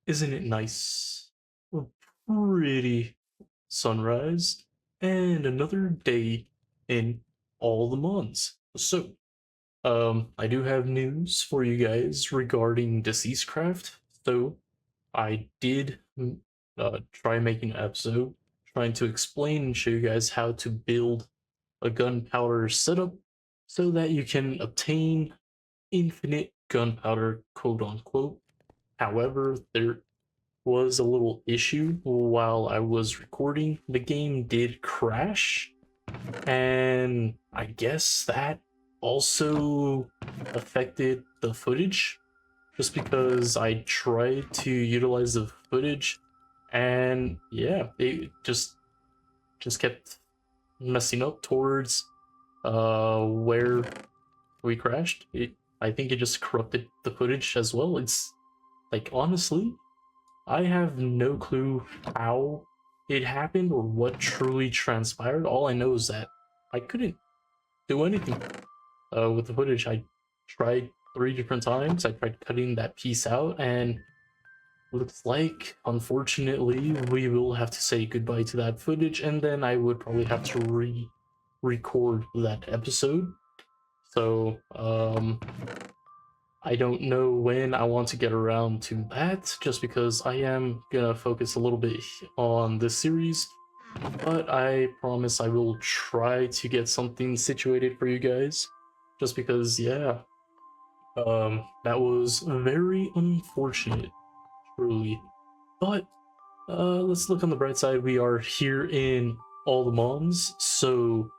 Isn't it nice? A pretty sunrise and another day in AlltheMons. So, I do have news for you guys regarding Deceased Craft. So, I did try making an episode trying to explain and show you guys how to build a gunpowder setup so that you can obtain infinite gunpowder, quote unquote. However, there was a little issue while I was recording. The game did crash, and I guess that also affected the footage just because I tried to utilize the footage, and yeah, it just kept messing up towards where we crashed. I think it just corrupted the footage as well. It's like, honestly, I have no clue how it happened or what truly transpired. All I know is that I couldn't do anything with the footage. I tried 3 different times. I tried cutting that piece out, and looks like, unfortunately, we will have to say goodbye to that footage, and then I would probably have to re-record that episode. So, I don't know when I want to get around to that, just because I am gonna focus a little bit on this series, but I promise I will try to get something situated for you guys, just because, yeah, that was very unfortunate, truly. But, let's look on the bright side. We are here in AlltheMons, so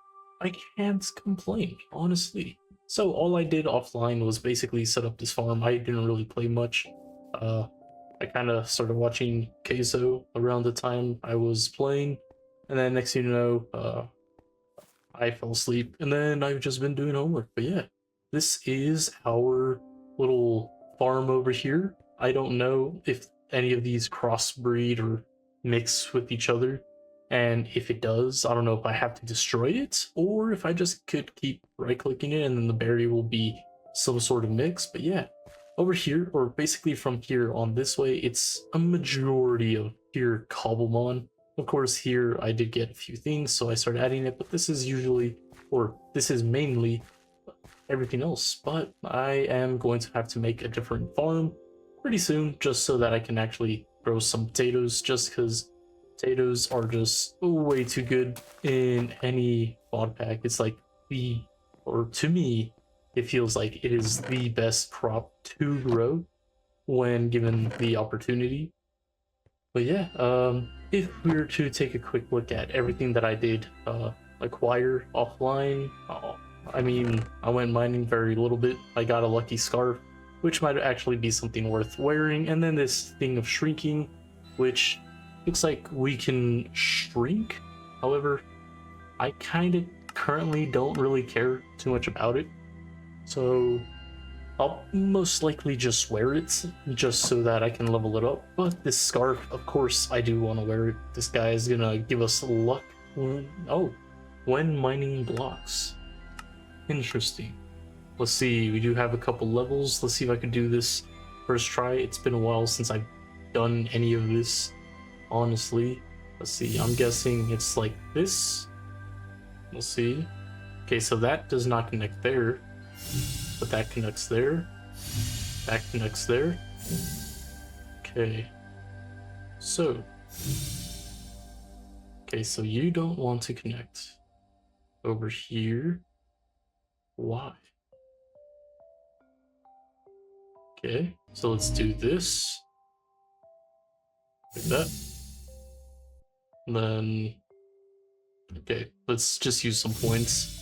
I can't complain, honestly. So all I did offline was basically set up this farm. I didn't really play much. I kind of started watching Queso around the time I was playing, and then next thing you know, I fell asleep, and then I've just been doing homework. But yeah, this is our little farm over here. I don't know if any of these crossbreed or mix with each other, and if it does, I don't know if I have to destroy it or if I just could keep right-clicking it and then the berry will be some sort of mix. But yeah, over here, or basically from here on this way, it's a majority of pure cobblemon. Of course, here I did get a few things, so I started adding it, but this is usually, or this is mainly everything else. But I am going to have to make a different farm pretty soon, just so that I can actually grow some potatoes, just because potatoes are just way too good in any mod pack. It's like the, or to me, it feels like it is the best crop to grow when given the opportunity. But yeah, if we were to take a quick look at everything that I did acquire offline, I mean, I went mining very little bit. I got a lucky scarf, which might actually be something worth wearing, and then this thing of shrinking, which looks like we can shrink. However, I kind of currently don't really care too much about it, so I'll most likely just wear it, just so that I can level it up. But this scarf, of course, I do want to wear it. This guy is gonna give us luck. Oh, when mining blocks. Interesting. Let's see, we do have a couple levels. Let's see if I can do this first try. It's been a while since I've done any of this, honestly. Let's see, I'm guessing it's like this. We'll see. Okay, so that does not connect there, but that connects there. That connects there. Okay. So. Okay, so you don't want to connect over here. Why? Okay, so let's do this. Like that. And then, okay, let's just use some points.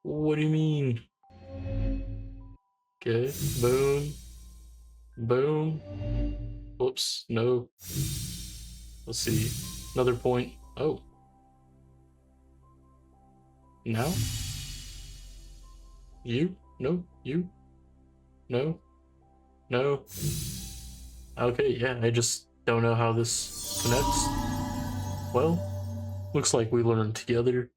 What do you mean? Okay, boom. Boom. Whoops, no. Let's see, another point. Oh. Now? You? No, you? No? No? Okay, yeah, I just don't know how this connects. Well, looks like we learned together.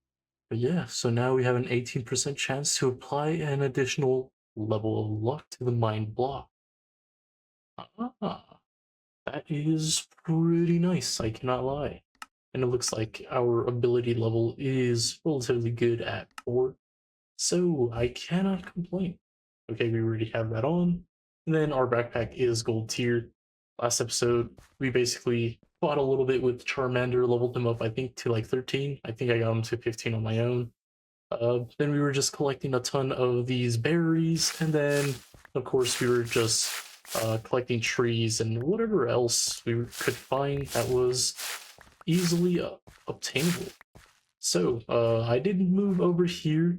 But yeah, so now we have an 18% chance to apply an additional level of luck to the mind block. Ah, that is pretty nice, I cannot lie. And it looks like our ability level is relatively good at 4, so I cannot complain. Okay, we already have that on. And then our backpack is gold tier. Last episode, we basically fought a little bit with Charmander, leveled him up, I think, to like 13. I think I got him to 15 on my own. Then we were just collecting a ton of these berries, and then, of course, we were just collecting trees and whatever else we could find that was easily obtainable. So, I did move over here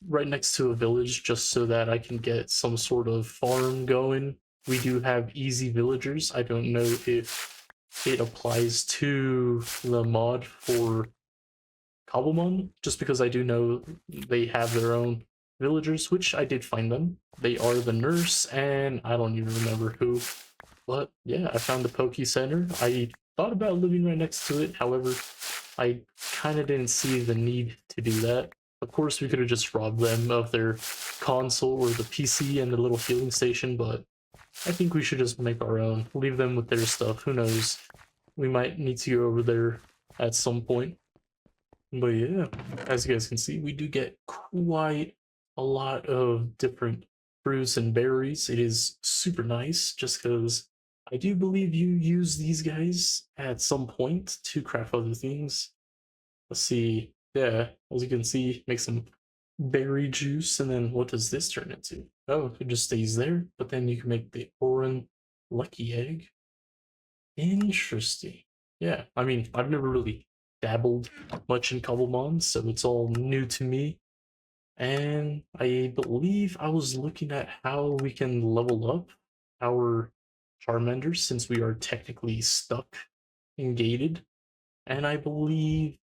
right next to a village just so that I can get some sort of farm going. We do have easy villagers. I don't know if it applies to the mod for cobblemon, just because I do know they have their own villagers, which I did find them. They are the nurse and I don't even remember who. But yeah, I found the Poke Center. I thought about living right next to it, however, I kind of didn't see the need to do that. Of course, we could have just robbed them of their console or the PC and the little healing station, but I think we should just make our own. Leave them with their stuff. Who knows? We might need to go over there at some point. But yeah, as you guys can see, we do get quite a lot of different fruits and berries. It is super nice just because I do believe you use these guys at some point to craft other things. Let's see. Yeah, as you can see, make some berry juice, and then what does this turn into? Oh, it just stays there, but then you can make the Oran Lucky Egg. Interesting. Yeah, I mean, I've never really dabbled much in cobblemon, so it's all new to me. And I believe I was looking at how we can level up our Charmanders since we are technically stuck and gated. And I believe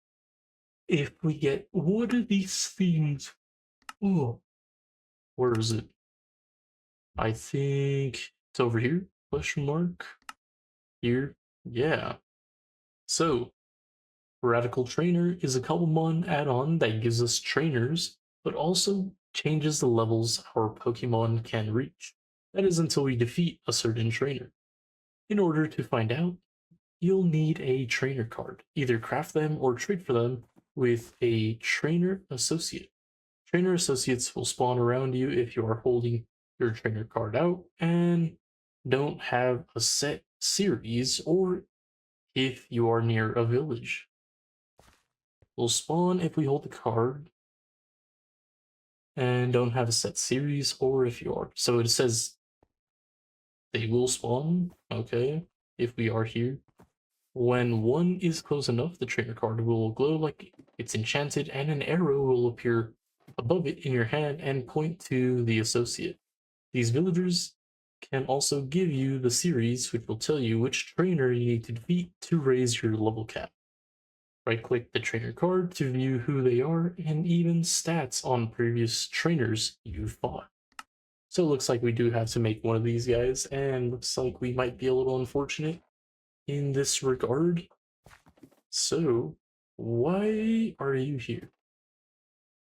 if we get one of these things, oh, where is it? I think it's over here, question mark, here, yeah. So, Radical Trainer is a cobblemon add-on that gives us trainers, but also changes the levels our Pokemon can reach. That is until we defeat a certain trainer. In order to find out, you'll need a trainer card. Either craft them or trade for them with a trainer associate. Trainer associates will spawn around you if you are holding your trainer card out and don't have a set series, or if you are near a village. Will spawn if we hold the card and don't have a set series, or if you are. So it says they will spawn, okay, if we are here. When one is close enough, the trainer card will glow like it's enchanted, and an arrow will appear above it in your hand and point to the associate. These villagers can also give you the series, which will tell you which trainer you need to defeat to raise your level cap. Right-click the trainer card to view who they are and even stats on previous trainers you fought. So it looks like we do have to make one of these guys, and looks like we might be a little unfortunate in this regard. So, why are you here?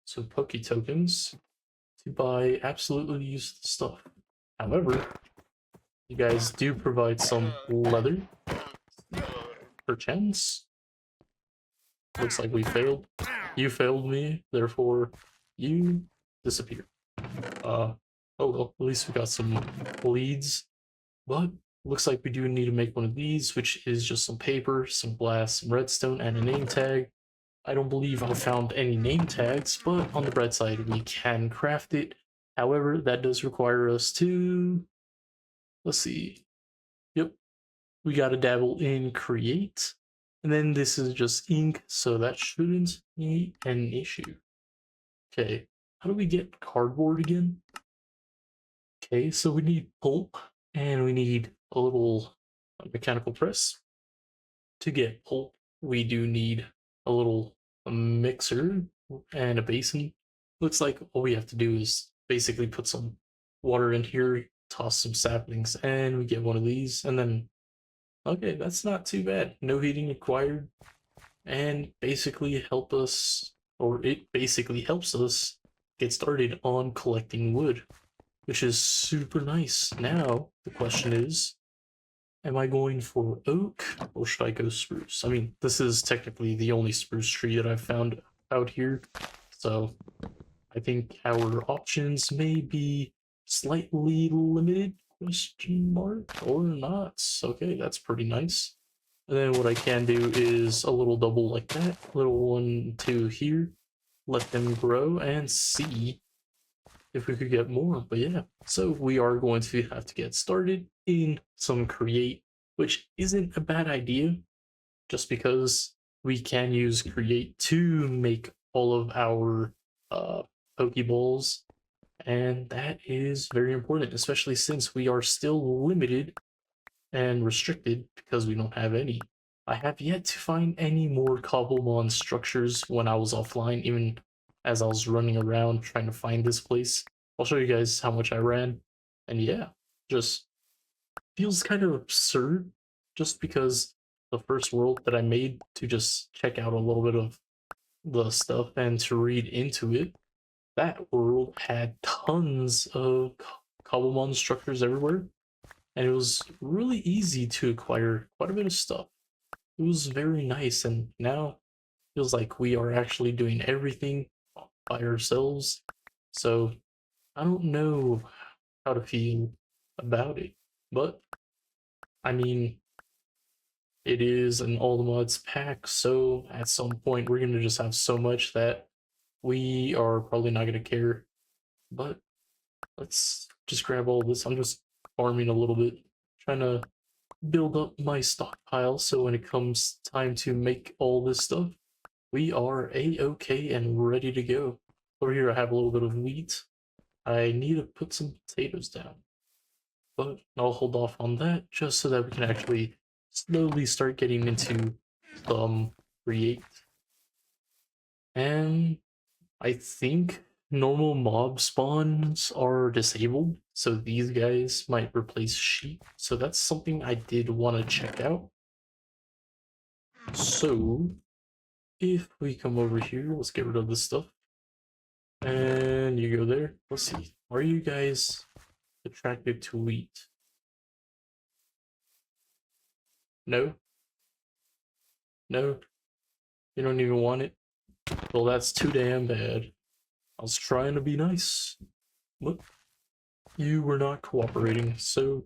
So, Poke tokens to buy absolutely useless stuff. However, you guys do provide some leather, perchance. Looks like we failed. You failed me, therefore you disappear. Oh well, at least we got some leads. But looks like we do need to make one of these, which is just some paper, some glass, some redstone, and a name tag. I don't believe I found any name tags, but on the bright side, we can craft it. However, that does require us to, let's see. Yep, we gotta dabble in create. And then this is just ink, so that shouldn't be an issue. Okay, how do we get cardboard again? Okay, so we need pulp, and we need a little mechanical press. To get pulp, we do need a little mixer and a basin. Looks like all we have to do is basically put some water in here, toss some saplings, and we get one of these, and then okay, that's not too bad. No heating required, and basically help us, or it basically helps us get started on collecting wood. which is super nice. Now, the question is, am I going for oak or should I go spruce? I mean, this is technically the only spruce tree that I've found out here, so I think our options may be slightly limited, question mark, or not. Okay, that's pretty nice. And then what I can do is a little double like that, little 1, 2 here, let them grow and see if we could get more. But yeah, so we are going to have to get started in some create, which isn't a bad idea, just because we can use create to make all of our Pokeballs, and that is very important, especially since we are still limited and restricted because we don't have any. I have yet to find any more cobblemon structures when I was offline, even as I was running around trying to find this place. I'll show you guys how much I ran. And yeah, just feels kind of absurd just because the first world that I made to just check out a little bit of the stuff and to read into it, that world had tons of cobblemon structures everywhere, and it was really easy to acquire quite a bit of stuff. It was very nice, and now feels like we are actually doing everything by ourselves. So I don't know how to feel about it, but I mean, it is an AlltheMods pack, so at some point we're gonna just have so much that we are probably not gonna care. But let's just grab all this. I'm just farming a little bit, trying to build up my stockpile so when it comes time to make all this stuff, we are a-okay and ready to go. Over here I have a little bit of wheat. I need to put some potatoes down, but I'll hold off on that just so that we can actually slowly start getting into some create. And I think normal mob spawns are disabled, so these guys might replace sheep. So that's something I did want to check out. So if we come over here, let's get rid of this stuff. And you go there. Let's see. Are you guys attracted to wheat? No? No? You don't even want it? Well, that's too damn bad. I was trying to be nice. But you were not cooperating, so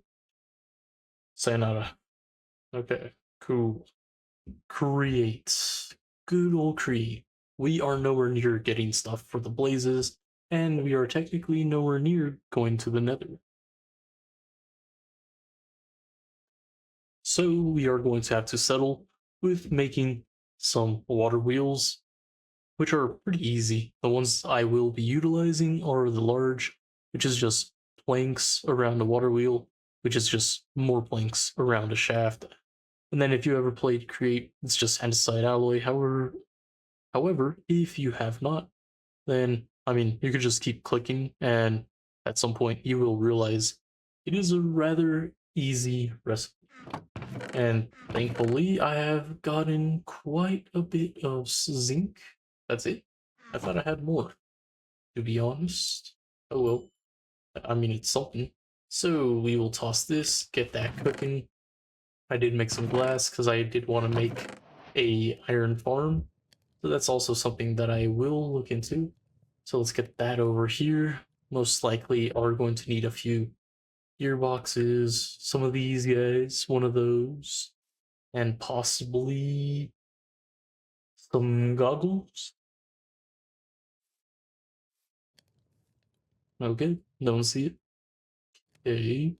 sayonara. Okay, cool. Create. Good old create. We are nowhere near getting stuff for the blazes, and we are technically nowhere near going to the nether. So we are going to have to settle with making some water wheels, which are pretty easy. The ones I will be utilizing are the large, which is just planks around a water wheel, which is just more planks around a shaft. And then if you ever played Create, it's just andesite alloy. However, if you have not, then I mean, you could just keep clicking, and at some point you will realize it is a rather easy recipe. And thankfully, I have gotten quite a bit of zinc. That's it. I thought I had more, to be honest. Oh well. I mean, it's something. So we will toss this, get that cooking. I did make some glass because I did want to make a iron farm. So that's also something that I will look into. So let's get that over here. Most likely are going to need a few gearboxes, some of these guys, one of those, and possibly some goggles. Okay, don't see it. Okay.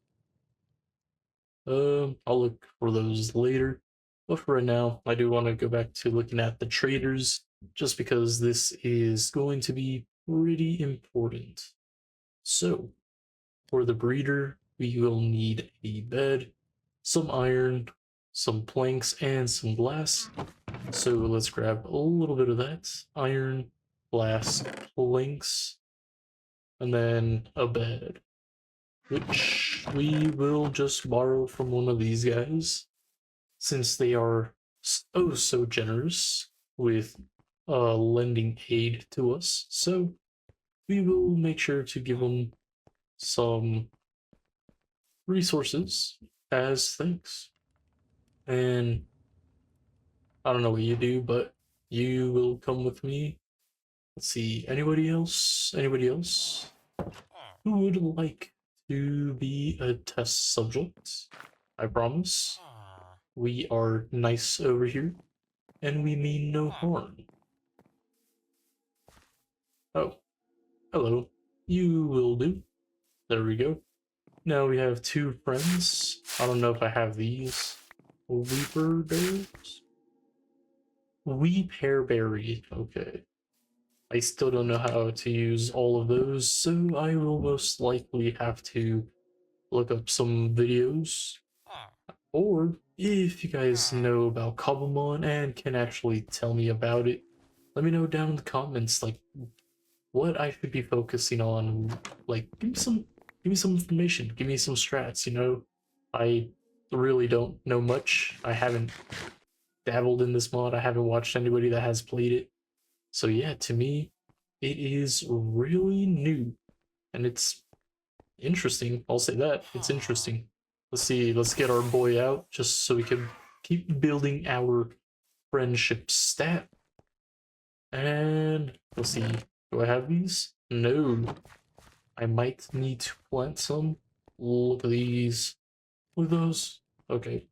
I'll look for those later. But for right now, I do want to go back to looking at the traders, just because this is going to be pretty important. So, for the breeder, we will need a bed, some iron, some planks, and some glass. So let's grab a little bit of that. Iron, glass, planks, and then a bed, which we will just borrow from one of these guys, since they are so generous with lending aid to us. So we will make sure to give them some resources as thanks. And I don't know what you do, but you will come with me. Let's see, anybody else? Anybody else who would like to be a test subject? I promise. We are nice over here, and we mean no harm. Oh, hello. You will do. There we go. Now we have two friends. I don't know if I have these. Weeper bears? Weep hairberry. Okay. I still don't know how to use all of those, so I will most likely have to look up some videos. Or if you guys know about cobblemon and can actually tell me about it, let me know down in the comments, like, what I should be focusing on. Like, give me some information, give me some strats, you know? I really don't know much. I haven't dabbled in this mod, I haven't watched anybody that has played it. So yeah, to me, it is really new, and it's interesting. I'll say that. It's interesting. Let's see, let's get our boy out, just so we can keep building our friendship stat. And let's see, do I have these? No. I might need to plant some. Look at these. Look at those. Okay.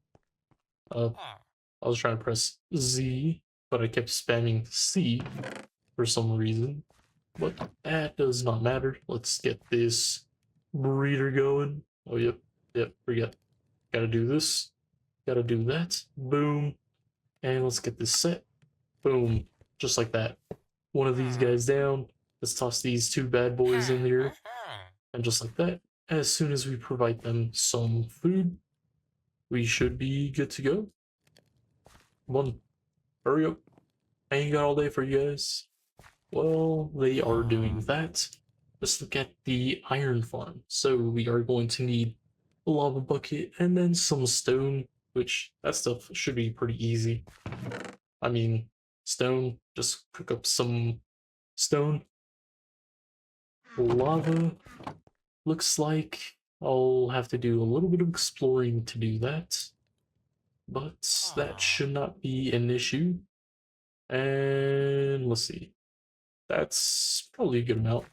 I was trying to press Z, but I kept spamming C for some reason. But that does not matter. Let's get this breeder going. Oh, yep. Forget. Gotta do this. Gotta do that. Boom. And let's get this set. Boom. Just like that. One of these guys down. Let's toss these two bad boys in here. And just like that, as soon as we provide them some food, we should be good to go. Come on. Hurry up. I ain't got all day for you guys. Well, they are doing that. Let's look at the iron farm. So we are going to need a lava bucket and then some stone, which that stuff should be pretty easy. I mean, stone, just cook up some stone. Lava, looks like I'll have to do a little bit of exploring to do that, but that should not be an issue. And let's see, that's probably a good amount.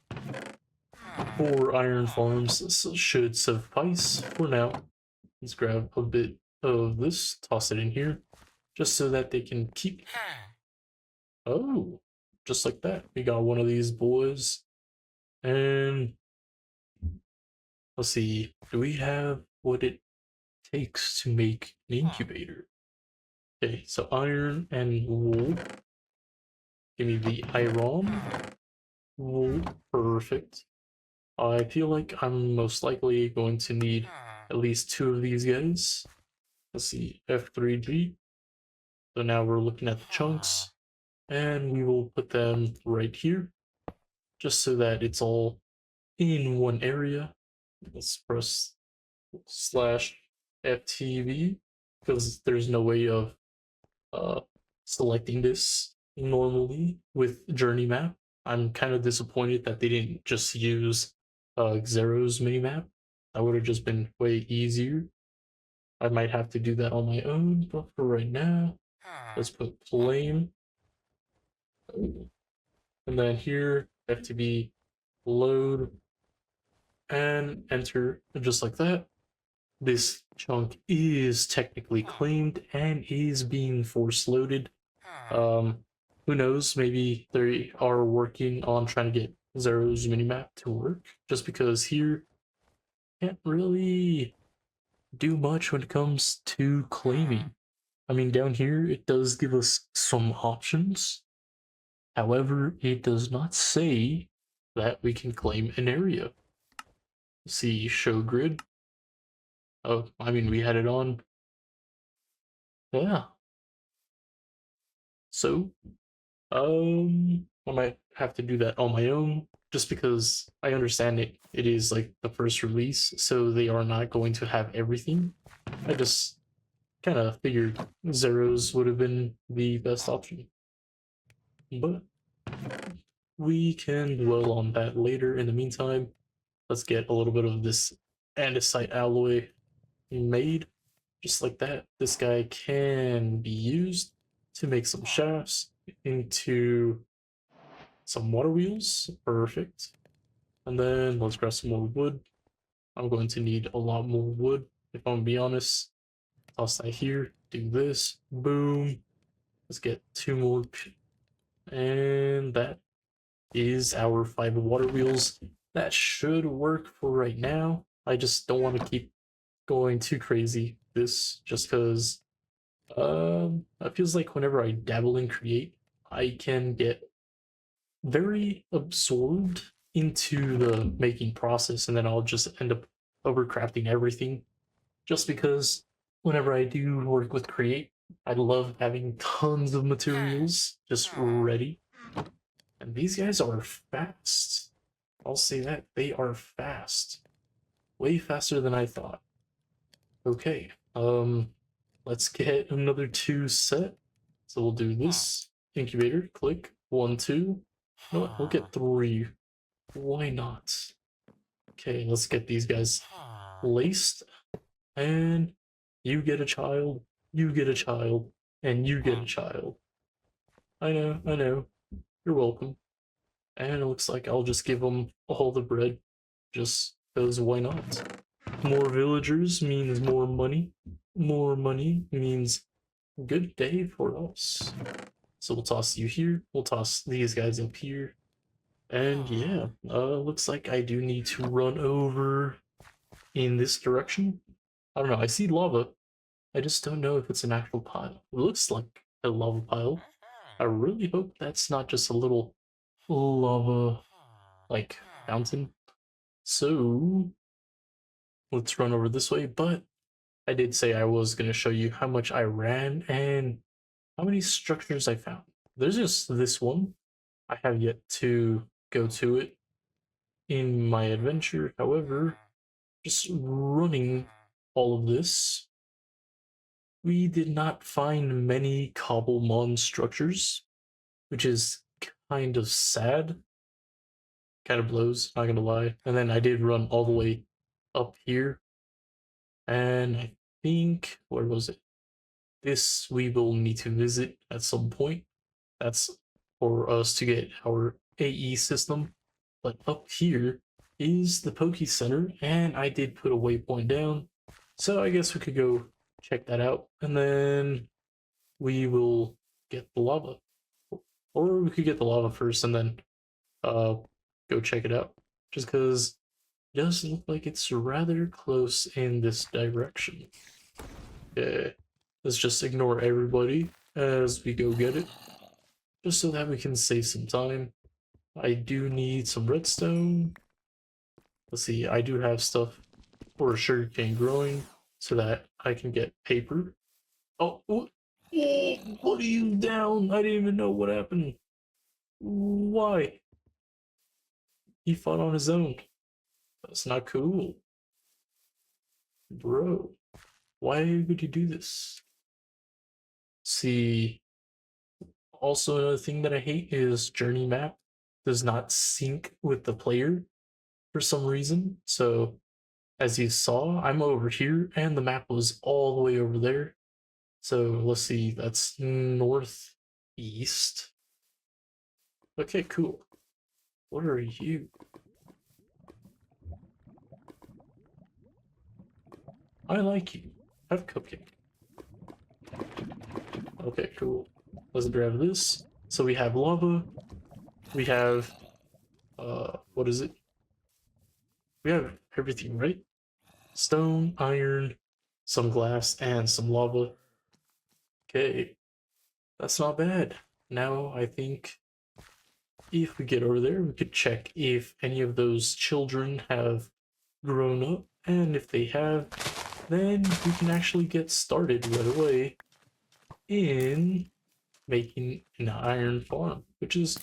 4 iron farms should suffice for now. Let's grab a bit of this, toss it in here, just so that they can keep. Oh, just like that. We got one of these boys. And let's see, do we have what it takes to make an incubator? Okay, so iron and wool. Give me the iron. Wool, perfect. I feel like I'm most likely going to need at least 2 of these guys. Let's see, F3G. So now we're looking at the chunks, and we will put them right here, just so that it's all in one area. Let's press /FTV, because there's no way of selecting this normally with Journey Map. I'm kind of disappointed that they didn't just use Xero's minimap. That would have just been way easier. I might have to do that on my own, but for right now, let's put flame. And then here, FTB load and enter, just like that. This chunk is technically claimed and is being force loaded. Who knows, maybe they are working on trying to get Zero's minimap to work, just because here can't really do much when it comes to claiming. I mean, down here it does give us some options. However, it does not say that we can claim an area. Let's see, show grid. Oh, I mean, we had it on. Yeah. So, I might have to do that on my own, just because I understand it is like the first release, so they are not going to have everything. I just kind of figured Zeros would have been the best option. But we can dwell on that later. In the meantime, Let's get a little bit of this andesite alloy made, just like that. This guy can be used to make some shafts into some water wheels. Perfect. And then let's grab some more wood. I'm going to need a lot more wood, if I'm gonna be honest. Toss that here, do this, boom. Let's get 2 more, and that is our 5 water wheels. That should work for right now. I just don't want to keep going too crazy this, just because it feels like whenever I dabble in create, I can get very absorbed into the making process, and then I'll just end up overcrafting everything. Just because whenever I do work with create, I love having tons of materials just ready. And these guys are fast. I'll say that. They are fast. Way faster than I thought. Okay, let's get another 2 set. So we'll do this. Incubator, click. 1, 2. No, what? We'll get 3. Why not? Okay, let's get these guys laced. And you get a child, you get a child, and you get a child. I know. You're welcome. And it looks like I'll just give them all the bread, just because why not? More villagers means more money. More money means good day for us. So we'll toss you here, we'll toss these guys up here. And yeah, looks like I do need to run over in this direction. I don't know, I see lava. I just don't know if it's an actual pile. It looks like a lava pile. I really hope that's not just a little lava, like, fountain. So, let's run over this way, but I did say I was going to show you how much I ran and how many structures I found. There's just this one. I have yet to go to it in my adventure. However, just running all of this, we did not find many cobblemon structures, which is kind of sad. Kind of blows, not gonna lie. And then I did run all the way up here, and I think, where was it? This we will need to visit at some point. That's for us to get our AE system. But up here is the Poke Center, and I did put a waypoint down. So I guess we could go check that out, and then we will get the lava. Or we could get the lava first and then go check it out. Just because it does look like it's rather close in this direction. Yeah, let's just ignore everybody as we go get it. Just so that we can save some time. I do need some redstone. Let's see, I do have stuff for sugarcane growing so that I can get paper. Oh, what are you down? I didn't even know what happened. Why? He fought on his own. That's not cool. Bro, why would you do this? See, also another thing that I hate is journey map does not sync with the player for some reason. So as you saw, I'm over here and the map was all the way over there. So let's see, that's northeast. Okay, cool. What are you? I like you. Have cupcake. Okay, cool. Let's grab this. So we have lava. We have, what is it? We have everything, right? Stone, iron, some glass, and some lava. Okay, that's not bad. Now I think if we get over there, we could check if any of those children have grown up, and if they have, then we can actually get started right away in making an iron farm, which is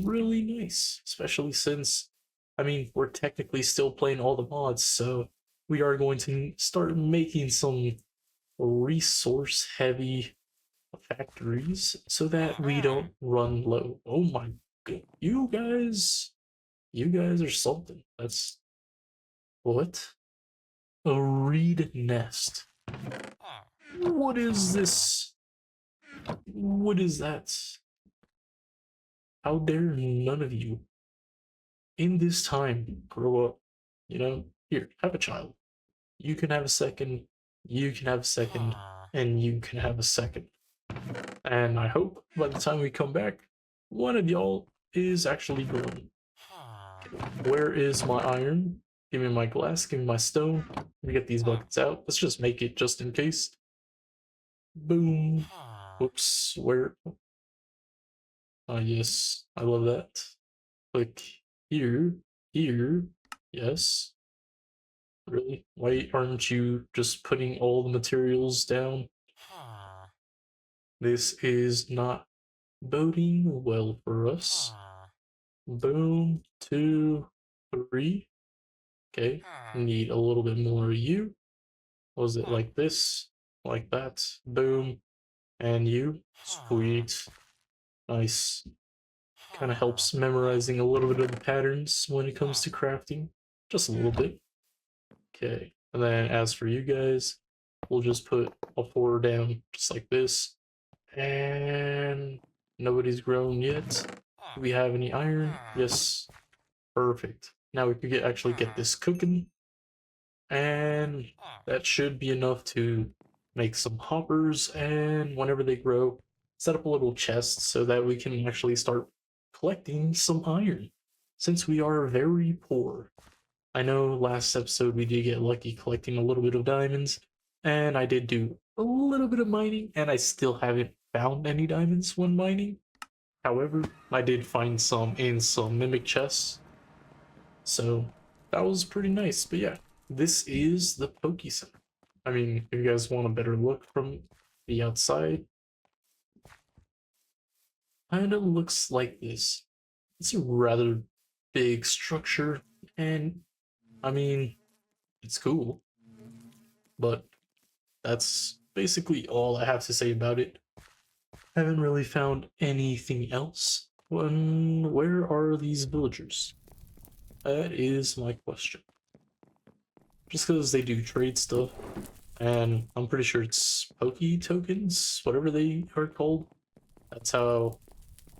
really nice, especially since, I mean, we're technically still playing all the mods, so we are going to start making some resource heavy factories so that we don't run low. Oh my god, you guys are something. What? A reed nest. What is this? What is that? How dare none of you in this time grow up? You know, here, have a child. You can have a second, you can have a second, and you can have a second. And I hope by the time we come back, one of y'all is actually grown. Where is my iron? Give me my glass, give me my stone. Let me get these buckets out. Let's just make it just in case. Boom. Whoops, where? Ah, yes, I love that. Click here, here, yes. Really? Why aren't you just putting all the materials down? This is not boding well for us. Boom, 2, 3. Okay, need a little bit more of you. Was it like this? Like that? Boom. And you? Sweet. Nice. Kind of helps memorizing a little bit of the patterns when it comes to crafting. Just a little bit. Okay. And then as for you guys, we'll just put a 4 down just like this. And nobody's grown yet. Do we have any iron? Yes. Perfect. Now we could actually get this cooking. And that should be enough to make some hoppers, and whenever they grow, set up a little chest so that we can actually start collecting some iron, since we are very poor. I know last episode we did get lucky collecting a little bit of diamonds, and I did do a little bit of mining, and I still haven't found any diamonds when mining. However, I did find some in some mimic chests, so that was pretty nice. But yeah, this is the Poke Center. I mean, if you guys want a better look from the outside, kind of looks like this. It's a rather big structure, and I mean, it's cool, but that's basically all I have to say about it. Haven't really found anything else. Where are these villagers? That is my question. Just because they do trade stuff, and I'm pretty sure it's Poke tokens, whatever they are called. That's how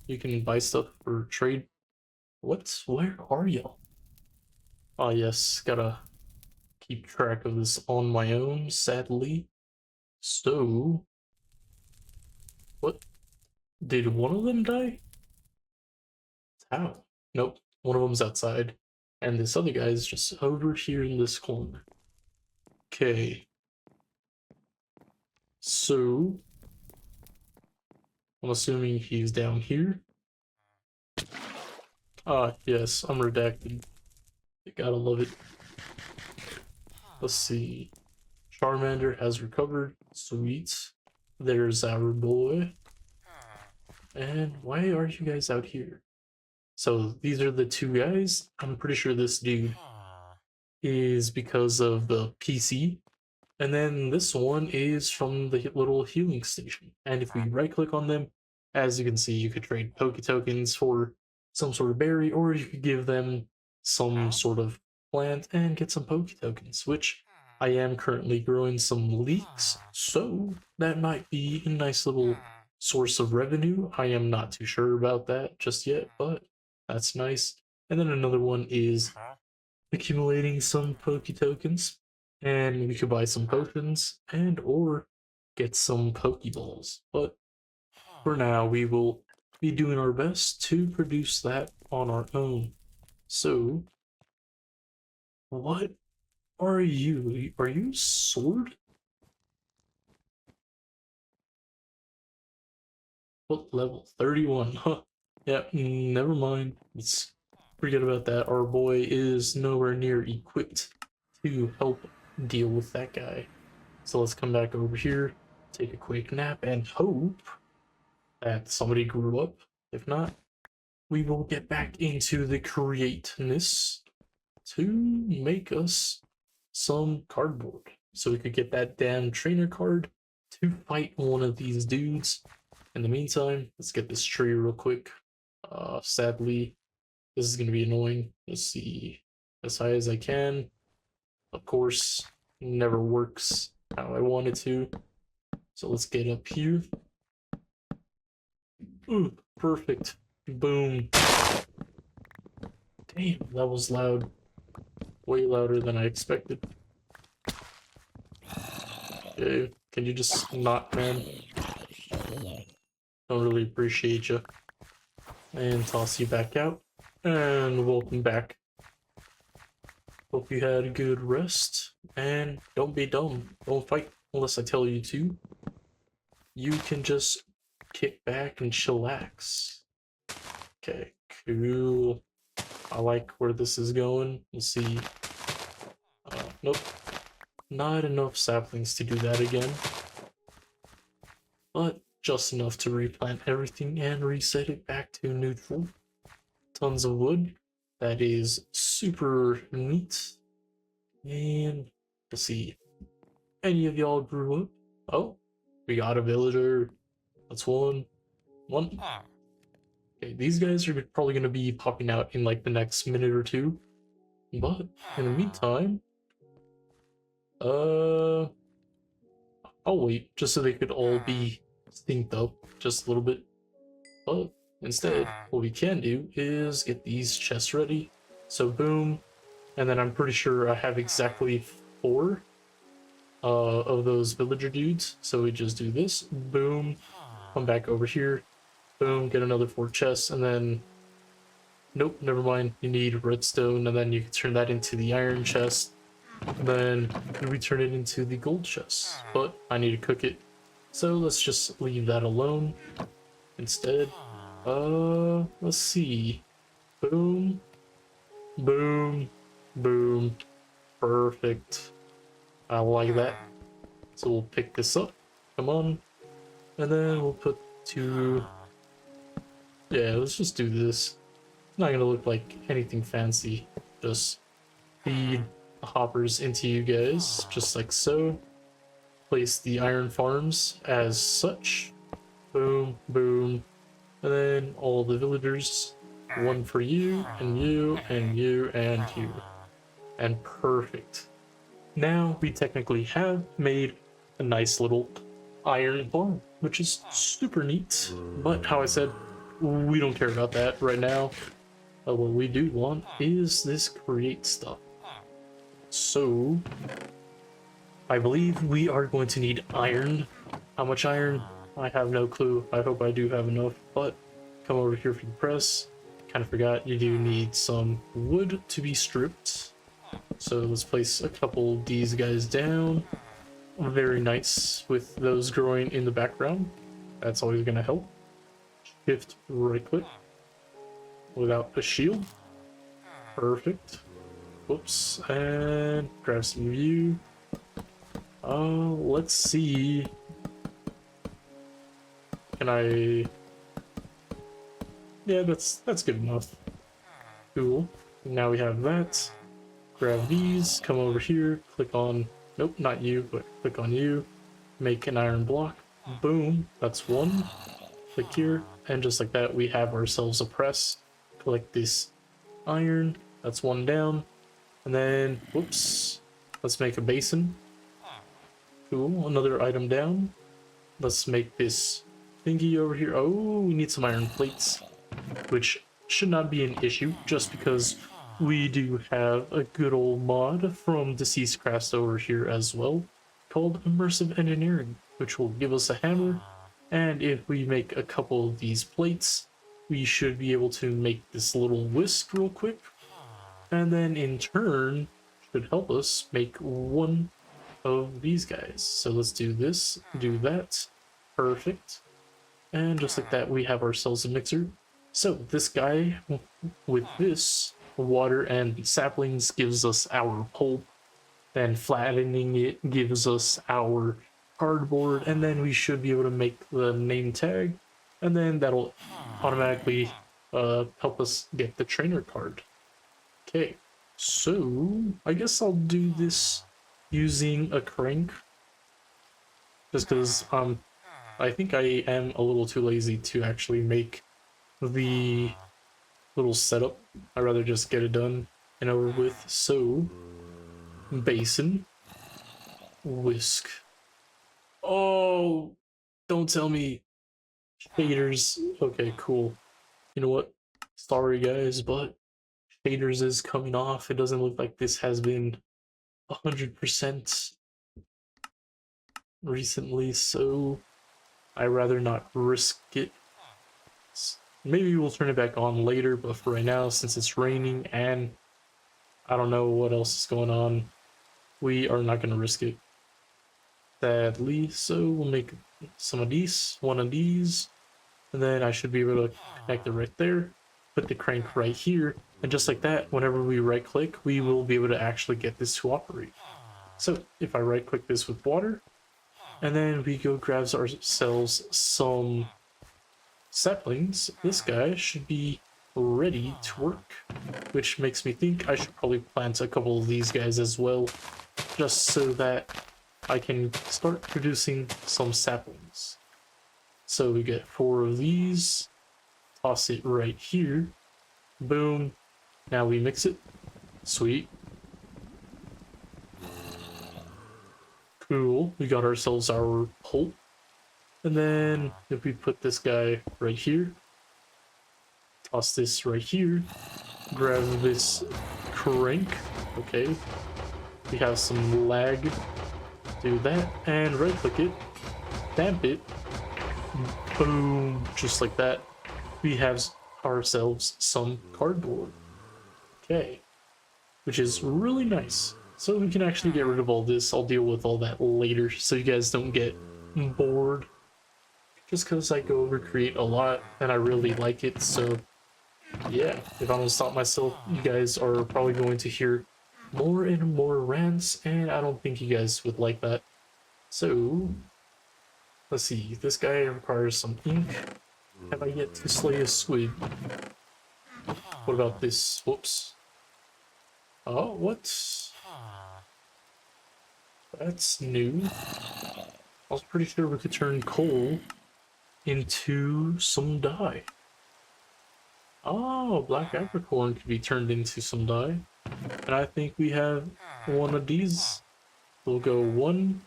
you can buy stuff for trade. What? Where are y'all? Oh yes, gotta keep track of this on my own, sadly. So, what? Did one of them die? How? Nope, one of them's outside. And this other guy is just over here in this corner. Okay. So, I'm assuming he's down here. Ah, yes, I'm redacted. You gotta love it. Let's see. Charmander has recovered. Sweet. There's our boy. And why are you guys out here? So these are the two guys. I'm pretty sure this dude is because of the PC. And then this one is from the little healing station. And if we right click on them, as you can see, you could trade Poke tokens for some sort of berry, or you could give them some sort of plant and get some Poke tokens, which I am currently growing some leeks, so that might be a nice little source of revenue. I am not too sure about that just yet, but that's nice. And then another one is accumulating some Poke tokens, and we could buy some potions and or get some Pokeballs. But for now, we will be doing our best to produce that on our own. So, what are you? Are you sword? What level? 31. Huh. Yeah, never mind. Let's forget about that. Our boy is nowhere near equipped to help deal with that guy. So let's come back over here, take a quick nap, and hope that somebody grew up. If not, we will get back into the createness to make us some cardboard. So we could get that damn trainer card to fight one of these dudes. In the meantime, let's get this tree real quick. Sadly, this is going to be annoying. Let's see, as high as I can. of course, never works how I want it to. So let's get up here. Ooh, perfect. Boom. Damn, that was loud. Way louder than I expected. Okay, can you just not, man? Don't really appreciate you. And toss you back out. And welcome back. Hope you had a good rest. And don't be dumb. Don't fight unless I tell you to. You can just kick back and chillax. Okay, cool. I like where this is going. We'll see. Nope. Not enough saplings to do that again. But just enough to replant everything and reset it back to neutral. Tons of wood. That is super neat. And let's see. Any of y'all grew up? Oh, we got a villager. That's one. Okay, these guys are probably going to be popping out in like the next minute or two. But in the meantime, I'll wait just so they could all be synced up just a little bit. But instead, what we can do is get these chests ready. So boom, and then I'm pretty sure I have exactly 4 of those villager dudes. So we just do this, boom, come back over here, boom, get another 4 chests, and then nope, never mind, you need redstone, and then you can turn that into the iron chest. Then we turn it into the gold chest, but I need to cook it, so let's just leave that alone instead. Let's see, boom, boom, boom, perfect. I like that. So we'll pick this up, come on, and then we'll put 2. Yeah, let's just do this. Not gonna look like anything fancy, just feed hoppers into you guys, just like so. Place the iron farms as such. Boom, boom. And then all the villagers. 1 for you, and you, and you, and you. And perfect. Now we technically have made a nice little iron farm, which is super neat. But how I said, we don't care about that right now. What we do want is this create stuff. So, I believe we are going to need iron. How much iron? I have no clue. I hope I do have enough, but come over here for the press. Kind of forgot you do need some wood to be stripped. So let's place a couple of these guys down. Very nice with those growing in the background. That's always going to help. Shift right click without a shield. Perfect. Whoops, and grab some view. Let's see. Can I? Yeah, that's good enough. Cool. Now we have that. Grab these, come over here, click on, nope, not you, but click on you. Make an iron block. Boom, that's 1. Click here, and just like that, we have ourselves a press. Collect this iron, that's 1 down. And then, whoops, let's make a basin. Cool, another item down. Let's make this thingy over here. Oh, we need some iron plates, which should not be an issue, just because we do have a good old mod from Deceased Crafts over here as well, called Immersive Engineering, which will give us a hammer, and if we make a couple of these plates, we should be able to make this little whisk real quick, and then in turn should help us make 1 of these guys. So let's do this, do that, perfect, and just like that we have ourselves a mixer. So this guy with this water and saplings gives us our pulp, then flattening it gives us our cardboard, and then we should be able to make the name tag, and then that'll automatically help us get the trainer card. Okay, so I guess I'll do this using a crank, just because I think I am a little too lazy to actually make the little setup. I'd rather just get it done and over with. So basin, whisk. Oh, don't tell me shaders. Okay, cool. You know what? Sorry guys, but shaders is coming off. It doesn't look like this has been 100% recently, so I'd rather not risk it. Maybe we'll turn it back on later, but for right now, since it's raining and I don't know what else is going on, we are not going to risk it. Sadly, so we'll make some of these, one of these, and then I should be able to connect it right there, put the crank right here, and just like that, whenever we right click, we will be able to actually get this to operate. So if I right click this with water, and then we go grab ourselves some saplings, this guy should be ready to work, which makes me think I should probably plant a couple of these guys as well, just so that I can start producing some saplings. So we get 4 of these, toss it right here, boom, now we mix it, sweet. Cool, we got ourselves our pulp, and then if we put this guy right here, toss this right here, grab this crank, okay, we have some lag, do that, and right click it, damp it, boom, just like that, we have ourselves some cardboard, okay, which is really nice. So we can actually get rid of all this. I'll deal with all that later so you guys don't get bored, just because I go over create a lot and I really like it. So yeah, if I'm gonna stop myself, you guys are probably going to hear more and more rants, and I don't think you guys would like that. So let's see, this guy requires some ink. Have I yet to slay a squid? What about this? Whoops. Oh, what? That's new. I was pretty sure we could turn coal into some dye. Oh, black apricorn could be turned into some dye. And I think we have one of these. We'll go 1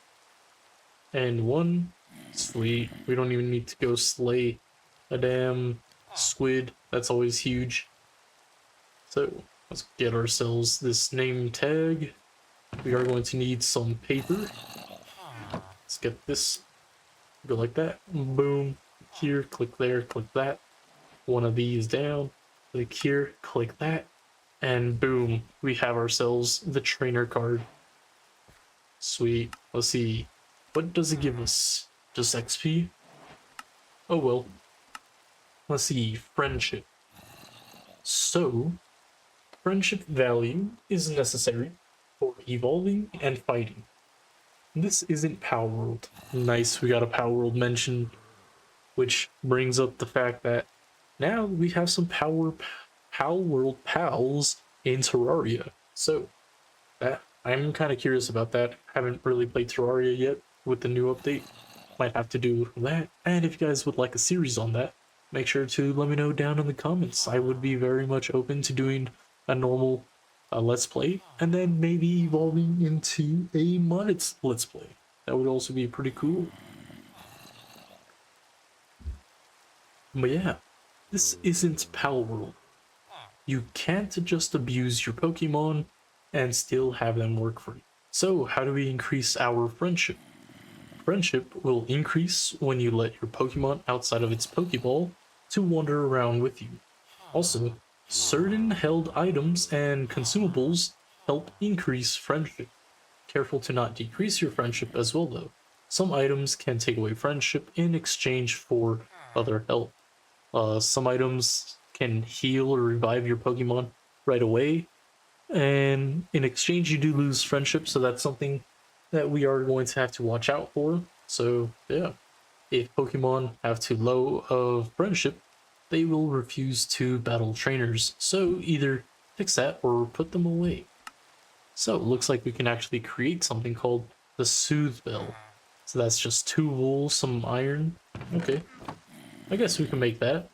and 1. Sweet. We don't even need to go slay a damn squid. That's always huge. So let's get ourselves this name tag. We are going to need some paper. Let's get this. Go like that. Boom. Here, click there, click that. One of these down. Click here, click that. And boom, we have ourselves the trainer card. Sweet. Let's see. What does it give us? Just XP? Oh well. Let's see. Friendship. So, friendship value is necessary for evolving and fighting. This isn't Power World. Nice, we got a Power World mention, which brings up the fact that now we have some Power World pals in Terraria. So that I'm kind of curious about that. Haven't really played Terraria yet with the new update. Might have to do that. And if you guys would like a series on that, make sure to let me know down in the comments. I would be very much open to doing a normal let's play, and then maybe evolving into a modded let's play. That would also be pretty cool. But yeah, this isn't Pal World. You can't just abuse your Pokemon and still have them work for you. So how do we increase our friendship? Friendship will increase when you let your Pokemon outside of its Pokeball to wander around with you. Also, certain held items and consumables help increase friendship. Careful to not decrease your friendship as well though. Some items can take away friendship in exchange for other help. Some items can heal or revive your Pokemon right away, and in exchange you do lose friendship, so that's something that we are going to have to watch out for. So yeah, if Pokemon have too low of friendship, they will refuse to battle trainers, so either fix that or put them away. So it looks like we can actually create something called the Soothe Bell. So that's just 2 wool, some iron. Okay, I guess we can make that.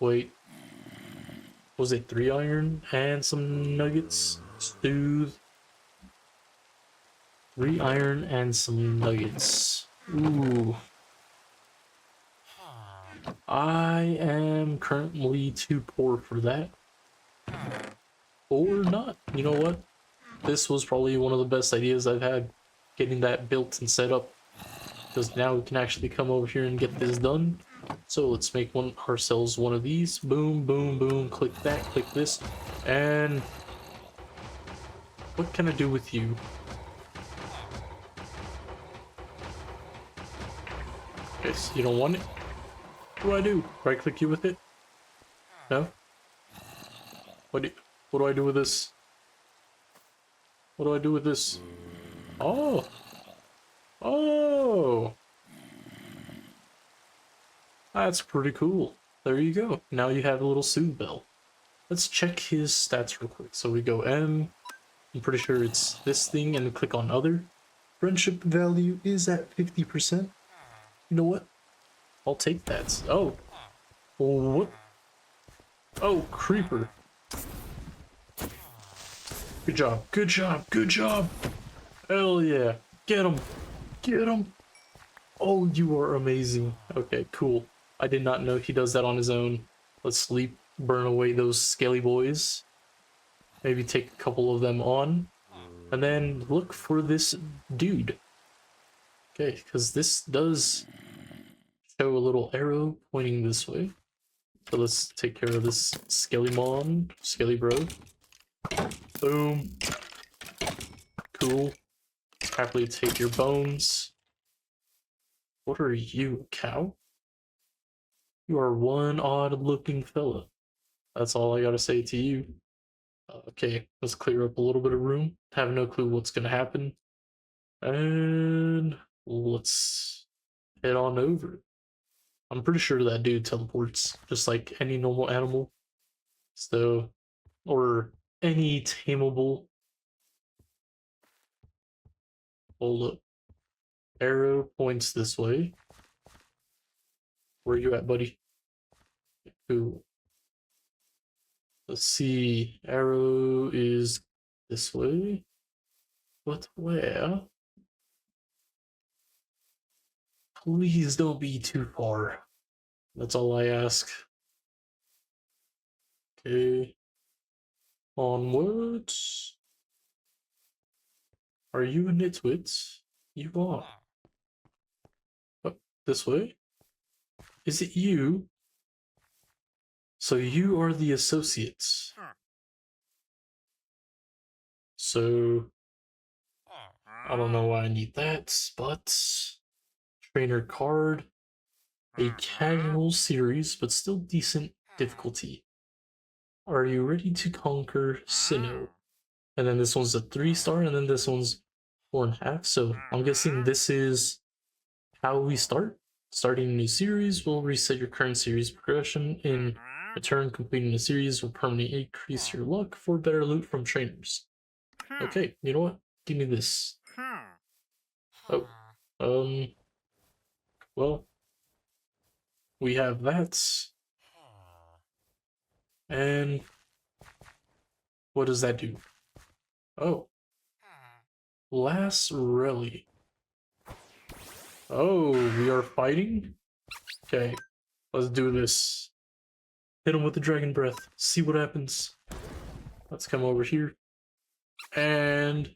Wait, was it 3 iron and some nuggets? Soothe. 3 iron and some nuggets. Ooh. I am currently too poor for that. Or not. You know what? This was probably one of the best ideas I've had, getting that built and set up. Because now we can actually come over here and get this done. So let's make ourselves one of these. Boom, boom, boom. Click that, click this. And what can I do with you? Okay, so you don't want it? What do? Right click you with it? No? What do I do with this? What do I do with this? Oh! Oh! That's pretty cool. There you go. Now you have a little soothe bell. Let's check his stats real quick. So we go M. I'm pretty sure it's this thing, and click on other. Friendship value is at 50%. You know what? I'll take that. Oh. What? Oh, creeper. Good job. Good job. Good job. Hell yeah. Get him. Get him. Oh, you are amazing. Okay, cool. I did not know he does that on his own. Let's sleep. Burn away those scaly boys. Maybe take a couple of them on. And then look for this dude. Okay, because this does show a little arrow pointing this way. So let's take care of this scaly bro. Boom. Cool. Happily take your bones. What are you, cow? You are one odd-looking fella. That's all I gotta say to you. Okay, let's clear up a little bit of room. Have no clue what's gonna happen. And let's head on over. I'm pretty sure that dude teleports, just like any normal animal. So, or any tameable. Hold up. Arrow points this way. Where you at, buddy? Cool. Let's see. Arrow is this way. But where? Please don't be too far. That's all I ask. Okay. Onwards. Are you a nitwit? You are. Oh, this way? Is it you? So you are the associates. So I don't know why I need that, but trainer card, a casual series, but still decent difficulty. Are you ready to conquer Sinnoh? And then this one's a 3-star, and then this one's 4.5. So I'm guessing this is how we start. Starting a new series will reset your current series progression. In return, completing a series will permanently increase your luck for better loot from trainers. Okay, you know what? Give me this. Oh, well, we have that. And what does that do? Oh, last rally. Oh, we are fighting? Okay, let's do this. Hit him with the dragon breath. See what happens. Let's come over here. And...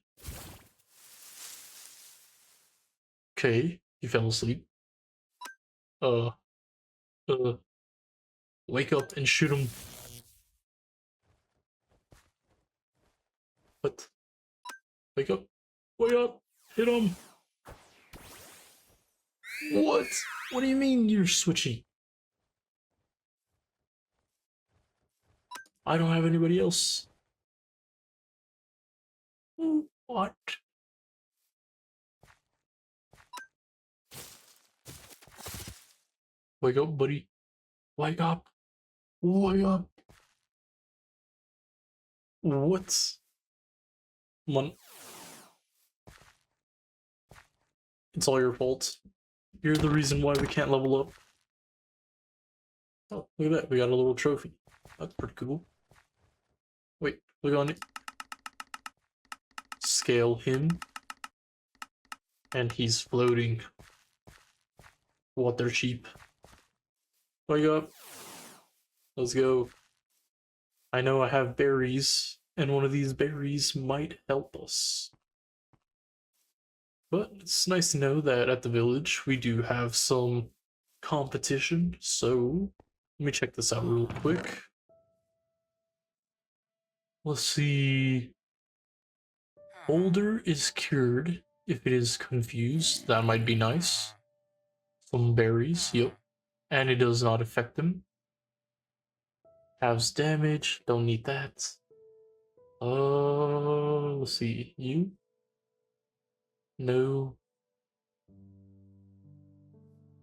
okay, he fell asleep. Wake up and shoot him. What? Wake up. Wake up. Hit him. What? What do you mean you're switching? I don't have anybody else. What? Wake up, buddy. Wake up. Wake up. What? Come on. It's all your fault. You're the reason why we can't level up. Oh, look at that. We got a little trophy. That's pretty cool. Wait, look on it. scale him. And he's floating. What, they're cheap. Wake up. Let's go. I know I have berries, and one of these berries might help us. But it's nice to know that at the village we do have some competition, so let me check this out real quick. Let's see. Boulder is cured if it is confused. That might be nice. Some berries, yep. And it does not affect them. Halves damage, don't need that. Let's see. You? No.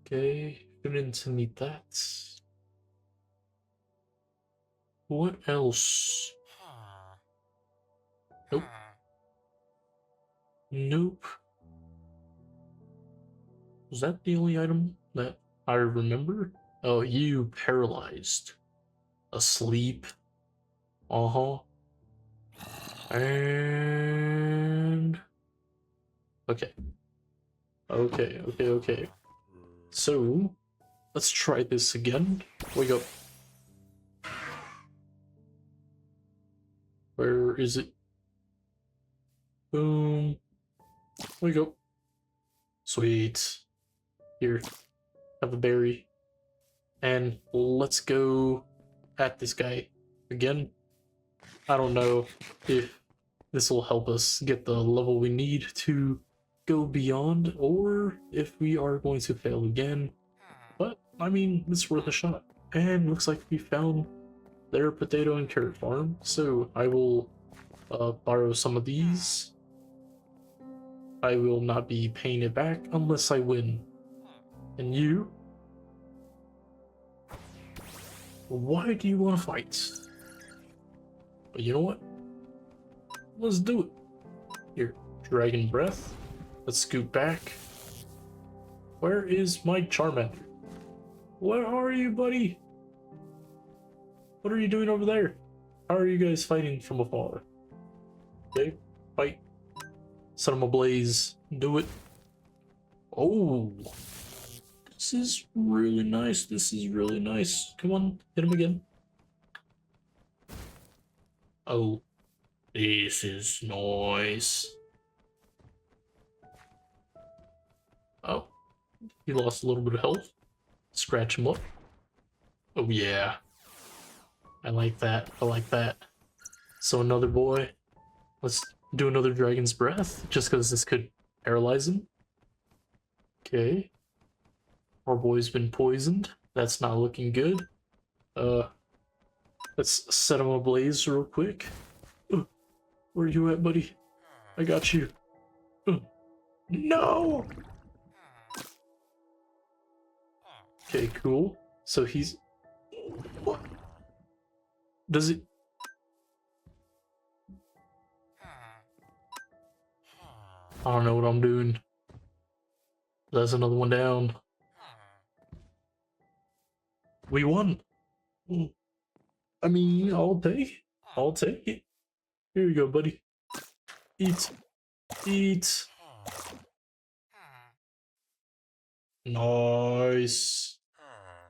Okay, shouldn't need that. What else? Nope. Nope. Was that the only item that I remember? Oh, you paralyzed. Asleep. Uh-huh. And... Okay. Okay. So, let's try this again. Wake up. Where is it? Boom. Wake up. Sweet. Here. Have a berry. And let's go at this guy again. I don't know if this will help us get the level we need to go beyond, or if we are going to fail again. But, I mean, it's worth a shot. And looks like we found their potato and carrot farm, so I will borrow some of these. I will not be paying it back unless I win. And you? Why do you want to fight? But you know what? Let's do it. Here, Dragon Breath. Let's scoot back. Where is my Charmander? Where are you, buddy? What are you doing over there? How are you guys fighting from afar? Okay, fight. Set him ablaze. Do it. Oh, this is really nice. This is really nice. Come on, hit him again. Oh, this is nice. Oh, he lost a little bit of health. Scratch him up. Oh yeah. I like that. I like that. So another boy. Let's do another Dragon's Breath, just because this could paralyze him. Okay. Our boy's been poisoned. That's not looking good. Let's set him ablaze real quick. Where are you at, buddy? I got you. No! Okay, cool. So he's... What? Does it... I don't know what I'm doing. That's another one down. We won. I mean, I'll take it. Here you go, buddy. Eat. Eat. Nice.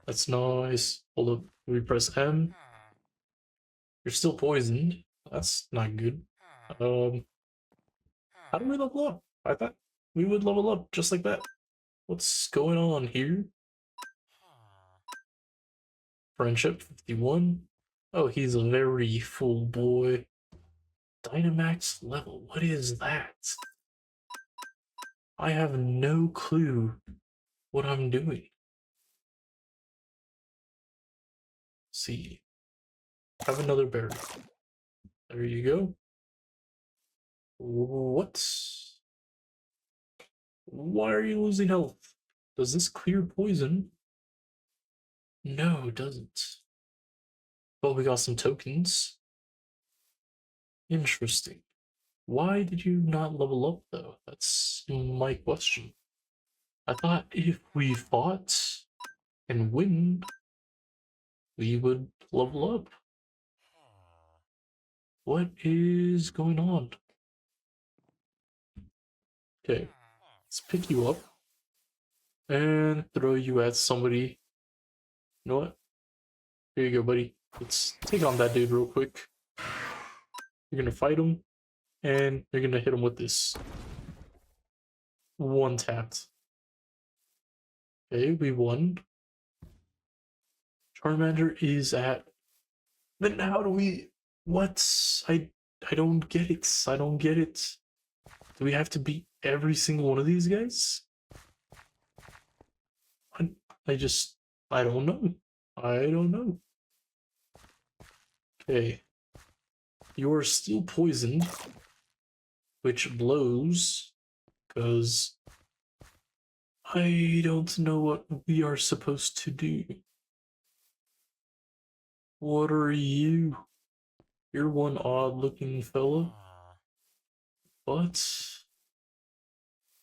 That's nice. Hold up. We press M. You're still poisoned. That's not good. How do we level up? I thought we would level up just like that. What's going on here? Friendship 51. Oh, he's a very full boy. Dynamax level. What is that? I have no clue what I'm doing. See. Have another berry. There you go. What? Why are you losing health? Does this clear poison? No, it doesn't. Well, we got some tokens. Interesting. Why did you not level up, though? That's my question. I thought if we fought and win, we would level up. What is going on? Okay, let's pick you up and throw you at somebody. You know what? Here you go, buddy. Let's take on that dude real quick. You're gonna fight him, and you're gonna hit him with this. One tapped. Okay, we won. Charmander is at. Then how do we? What? I don't get it. I don't get it. Do we have to beat every single one of these guys? I just I don't know. I don't know. Okay. You're still poisoned, which blows, because I don't know what we are supposed to do. What are you? You're one odd looking fella, but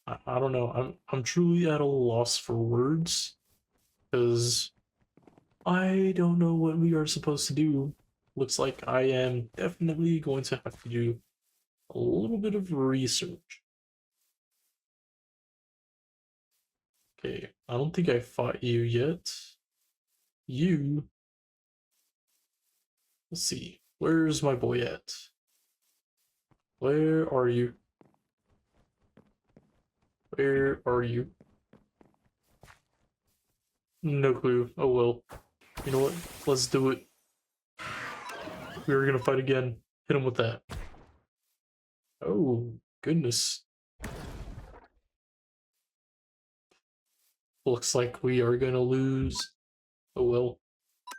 I don't know. I'm truly at a loss for words, because I don't know what we are supposed to do. Looks like I am definitely going to have to do a little bit of research. Okay, I don't think I fought you yet. You. Let's see. Where's my boy at? Where are you? Where are you? No clue. Oh well. You know what? Let's do it. We were gonna fight again. Hit him with that. Oh, goodness. Looks like we are gonna lose. Oh well.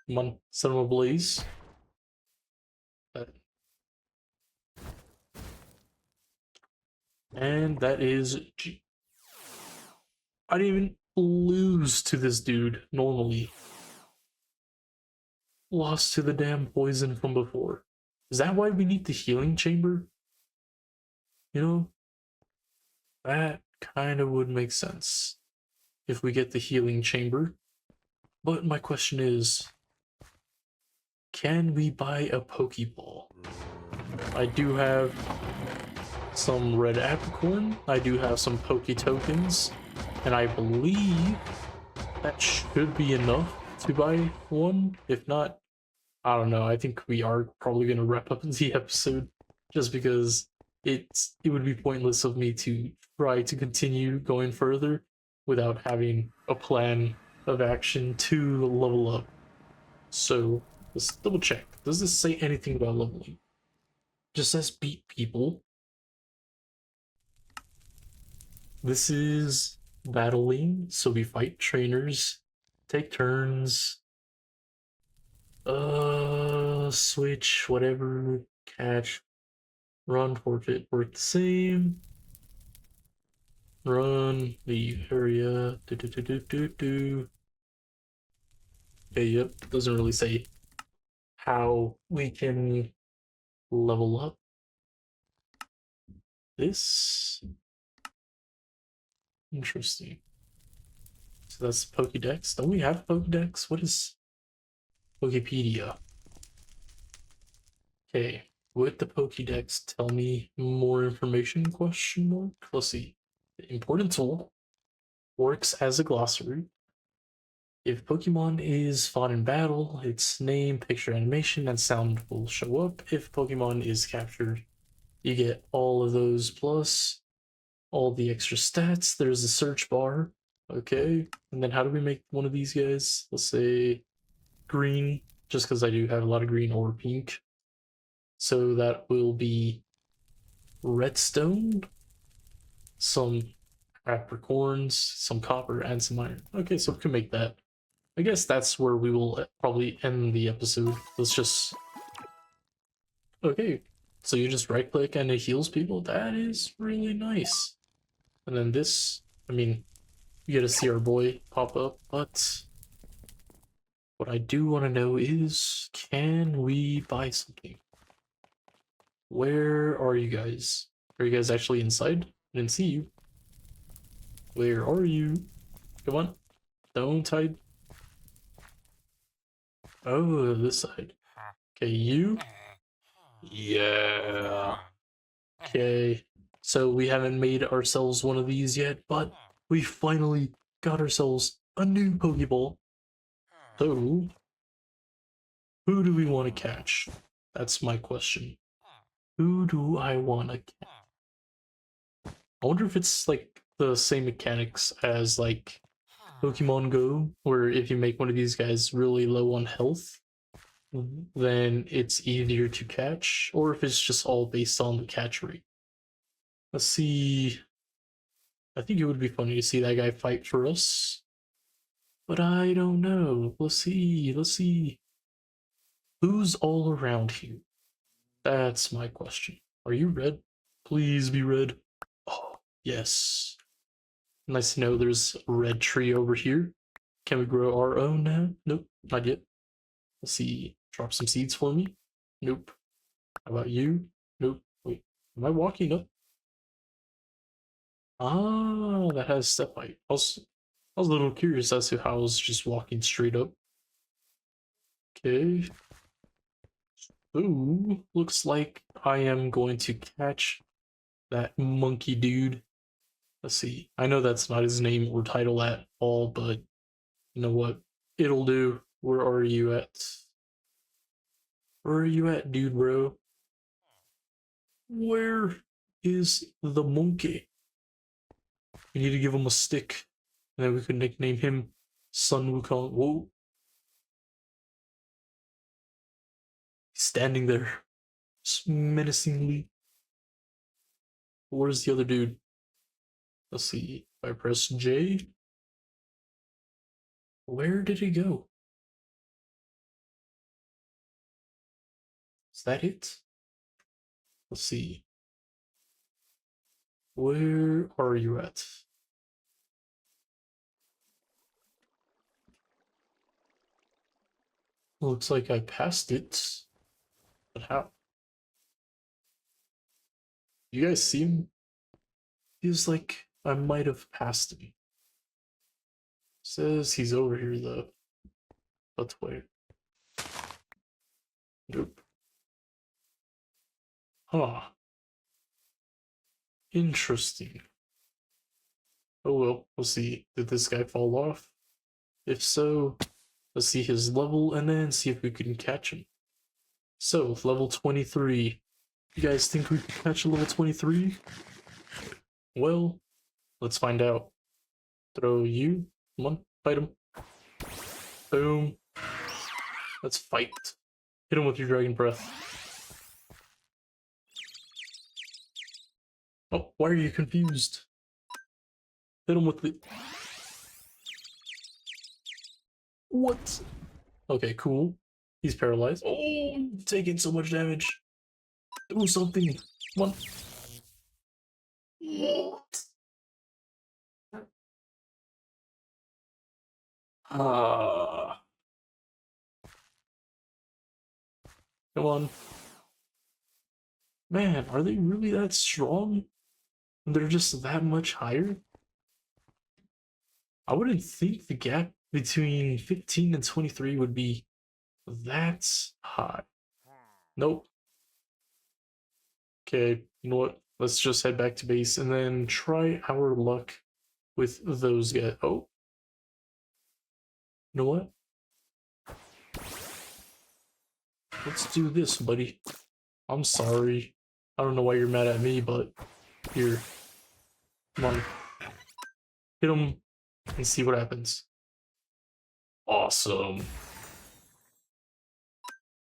Come on, set him ablaze. And that is G. I didn't even lose to this dude normally. Lost to the damn poison from before. Is that why we need the healing chamber? You know, that kind of would make sense if we get the healing chamber. But my question is, can we buy a Pokeball? I do have some red apricorn, I do have some Poke tokens, and I believe that should be enough to buy one. If not, I don't know. I think we are probably going to wrap up the episode, just because it would be pointless of me to try to continue going further without having a plan of action to level up. So let's double check. Does this say anything about leveling? Just says beat people. This is battling, so we fight trainers, take turns, switch, whatever, catch, run, forfeit, work the same, run, leave area, Okay, yep, doesn't really say how we can level up this. Interesting. So that's Pokédex. Don't we have Pokédex? What is Wikipedia? Okay, would the Pokédex tell me more information? Question mark. Let's see. The important tool works as a glossary. If Pokemon is fought in battle, its name, picture, animation, and sound will show up. If Pokemon is captured, you get all of those plus all the extra stats. There's a search bar. Okay, and then how do we make one of these guys? Let's say green, just because I do have a lot of green, or pink. So that will be redstone, some apricorns, some copper, and some iron. Okay, so we can make that. I guess that's where we will probably end the episode. Let's just... Okay, so you just right click and it heals people? That is really nice. And then this, I mean, you get to see our boy pop up, but what I do want to know is, can we buy something? Where are you guys? Are you guys actually inside? I didn't see you. Where are you? Come on. Don't hide. Oh, this side. Okay, you? Yeah. Okay. So we haven't made ourselves one of these yet, but we finally got ourselves a new Pokeball. So, who do we want to catch? That's my question. Who do I want to catch? I wonder if it's like the same mechanics as like Pokemon Go, where if you make one of these guys really low on health, then it's easier to catch, or if it's just all based on the catch rate. Let's see. I think it would be funny to see that guy fight for us, but I don't know. Let's see. Let's see. Who's all around here? That's my question. Are you red? Please be red. Oh, yes. Nice to know there's a red tree over here. Can we grow our own now? Nope, not yet. Let's see. Drop some seeds for me. Nope. How about you? Nope. Wait, am I walking up? Ah, that has step height. I was a little curious as to how I was just walking straight up. Okay. Ooh, looks like I am going to catch that monkey dude. Let's see. I know that's not his name or title at all, but you know what? It'll do. Where are you at? Where are you at, dude, bro? Where is the monkey? We need to give him a stick, and then we can nickname him Sun Wukong. Whoa. He's standing there, menacingly. Where's the other dude? Let's see. If I press J, where did he go? Is that it? Let's see. Where are you at? Looks like I passed it. But how? You guys see him? Feels like I might have passed him. Says he's over here though. But where? Nope. Huh. Interesting. Oh well, we'll see. Did this guy fall off? If so, let's see his level and then see if we can catch him. So, level 23. You guys think we can catch a level 23? Well, let's find out. Throw you. Come on, fight him. Boom. Let's fight. Hit him with your dragon breath. Oh, why are you confused? Hit him with the... What? Okay, cool. He's paralyzed. Oh, taking so much damage. Do something. Come on. What? Ah. Come on. Man, are they really that strong? They're just that much higher? I wouldn't think the gap between 15 and 23 would be that high. Nope. Okay, you know what? Let's just head back to base and then try our luck with those guys. Oh. You know what? Let's do this, buddy. I'm sorry. I don't know why you're mad at me, but here. Come on. Hit him and see what happens. Awesome.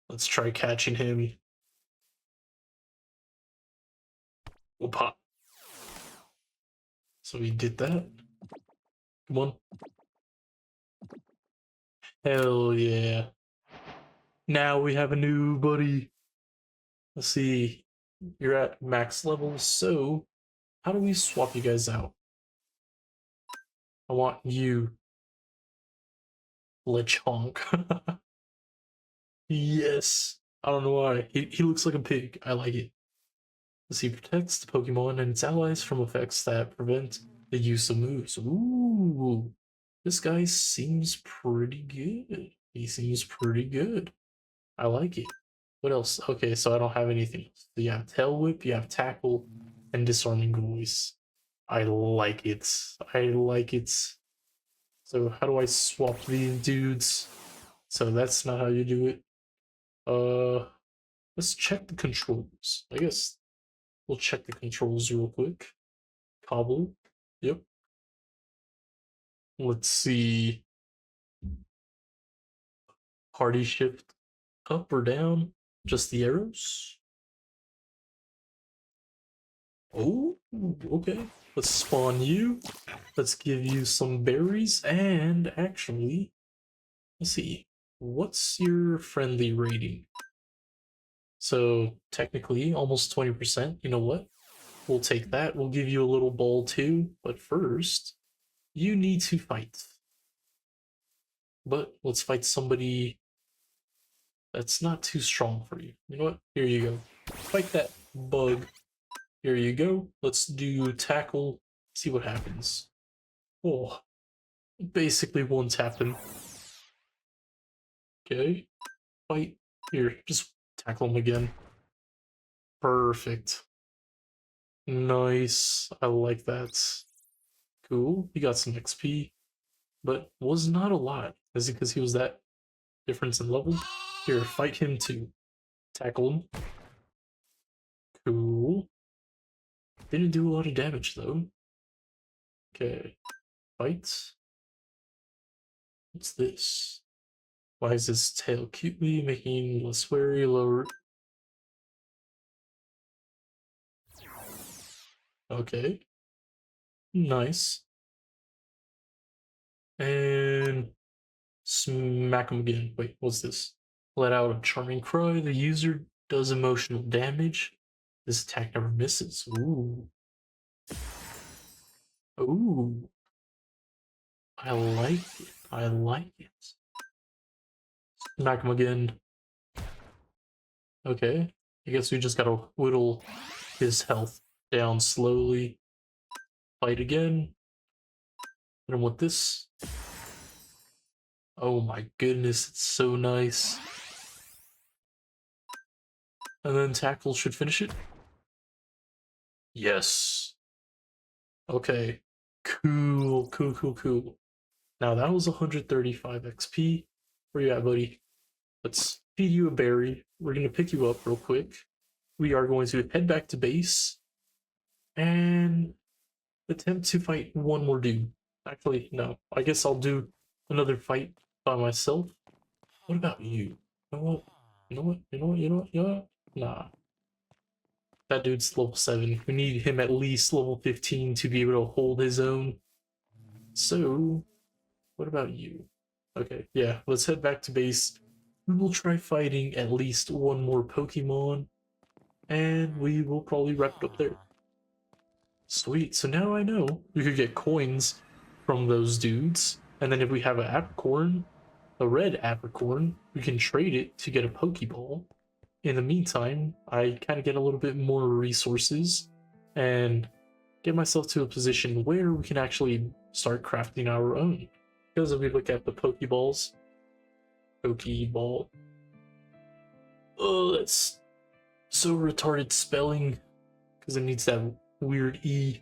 Let's try catching him. We'll pop. So we did that. Come on. Hell yeah. Now we have a new buddy. Let's see. You're at max level, so how do we swap you guys out? I want you. Lechonk. Yes. I don't know why. He looks like a pig. I like it. He protects the Pokemon and its allies from effects that prevent the use of moves. Ooh. This guy seems pretty good. He seems pretty good. I like it. What else? Okay, so I don't have anything else. So you have Tail Whip, you have Tackle, and disarming voice. I like it. I like it. So how do I swap these dudes? So that's not how you do it. Let's check the controls. I guess we'll check the controls real quick. Cobble. Yep. Let's see. Party shift up or down? Just the arrows? Oh, okay. Let's spawn you. Let's give you some berries. And actually, let's see. What's your friendly rating? So technically, almost 20%. You know what? We'll take that. We'll give you a little ball too. But first, you need to fight. But let's fight somebody that's not too strong for you. You know what? Here you go. Fight that bug. Here you go. Let's do tackle. See what happens. Oh, basically one tap him. Okay. Fight. Here, just tackle him again. Perfect. Nice. I like that. Cool. He got some XP, but was not a lot. Is it because he was that difference in level? Here, fight him too. Tackle him. Cool. Didn't do a lot of damage though. Okay. Fight. What's this? Why is his tail cutely making less wary, lower? Okay. Nice. And smack him again. Wait, what's this? Let out a charming cry. The user does emotional damage. This attack never misses. Ooh. Ooh. I like it. I like it. Smack him again. Okay. I guess we just gotta whittle his health down slowly. Fight again. Hit him with this. Oh my goodness, it's so nice. And then tackle should finish it. Yes. Okay. Cool, cool, cool, cool. Now that was 135 XP. Where you at, buddy? Let's feed you a berry. We're gonna pick you up real quick. We are going to head back to base and attempt to fight one more dude. Actually, no. I guess I'll do another fight by myself. What about you? You know what? You know what? You know what? You know what? You know what? Nah. That dude's level 7. We need him at least level 15 to be able to hold his own. So, what about you? Okay, yeah, let's head back to base. We will try fighting at least one more Pokemon, and we will probably wrap it up there. Sweet, so now I know we could get coins from those dudes, and then if we have an apricorn, a red apricorn, we can trade it to get a Pokeball. In the meantime, I kind of get a little bit more resources and get myself to a position where we can actually start crafting our own. Because if we look at the Pokeballs, Pokeball, oh, that's so retarded spelling because it needs that weird E.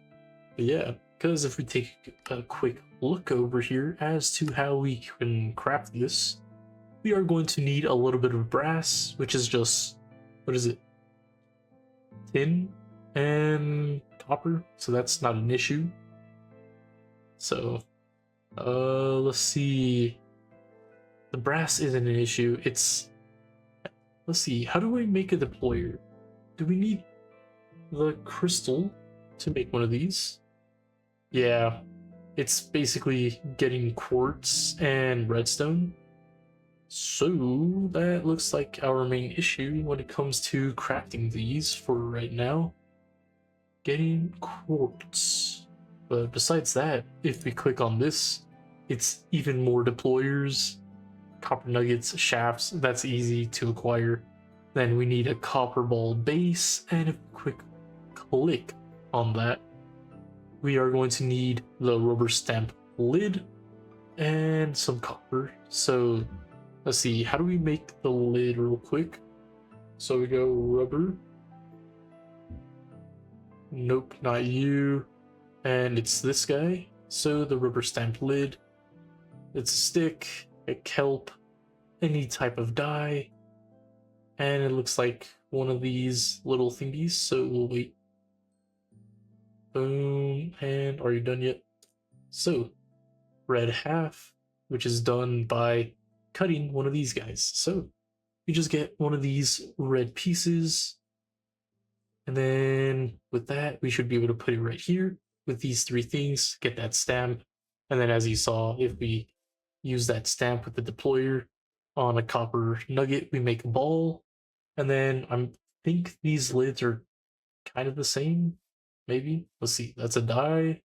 But yeah, because if we take a quick look over here as to how we can craft this, we are going to need a little bit of brass, which is just, what is it? Tin and copper, so that's not an issue. So, let's see. The brass isn't an issue. It's, let's see, how do I make a deployer? Do we need the crystal to make one of these? Yeah, it's basically getting quartz and redstone. So that looks like our main issue when it comes to crafting these for right now. Getting quartz. But besides that, if we click on this, it's even more deployers. Copper nuggets, shafts, that's easy to acquire. Then we need a copper ball base, and if we quick click on that, we are going to need the rubber stamp lid and some copper. So let's see, how do we make the lid real quick? So we go rubber, Nope, not you. And it's this guy. So the rubber stamped lid. It's a stick, a kelp, any type of die. And it looks like one of these little thingies. So we'll wait. Boom. And are you done yet? So, red half, which is done by cutting one of these guys. So, you just get one of these red pieces. And then with that, we should be able to put it right here with these three things, get that stamp. And then as you saw, if we use that stamp with the deployer on a copper nugget, we make a ball. And then I think these lids are kind of the same, maybe. Let's see, that's a die.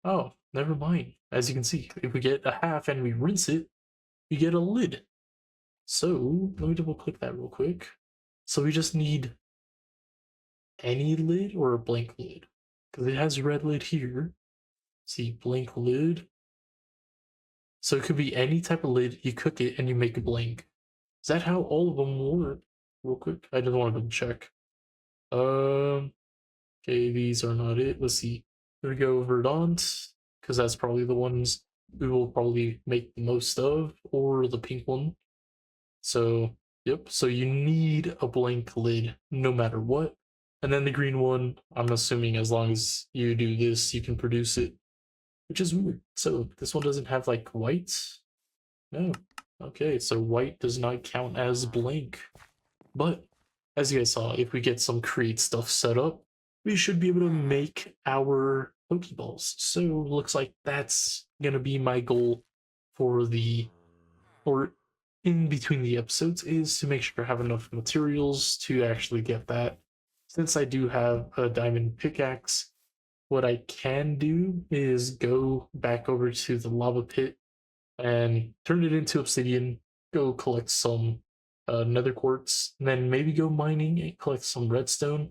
Oh, never mind. As you can see, if we get a half and we rinse it, we get a lid. So let me double click that real quick. So we just need any lid or a blank lid, because it has a red lid here. See, blank lid. So it could be any type of lid. You cook it and you make a blank. Is that how all of them work? Real quick, I just want to check. Okay, these are not it. Let's see. We go verdant, because that's probably the ones we will probably make the most of, or the pink one. So, yep. So you need a blank lid no matter what. And then the green one, I'm assuming as long as you do this, you can produce it, which is weird. So this one doesn't have like white? No. Okay, so white does not count as blank. But as you guys saw, if we get some create stuff set up, we should be able to make our Pokeballs. So looks like that's gonna be my goal for the, or in between the episodes, is to make sure I have enough materials to actually get that. Since I do have a diamond pickaxe, what I can do is go back over to the lava pit and turn it into obsidian, go collect some nether quartz, and then maybe go mining and collect some redstone.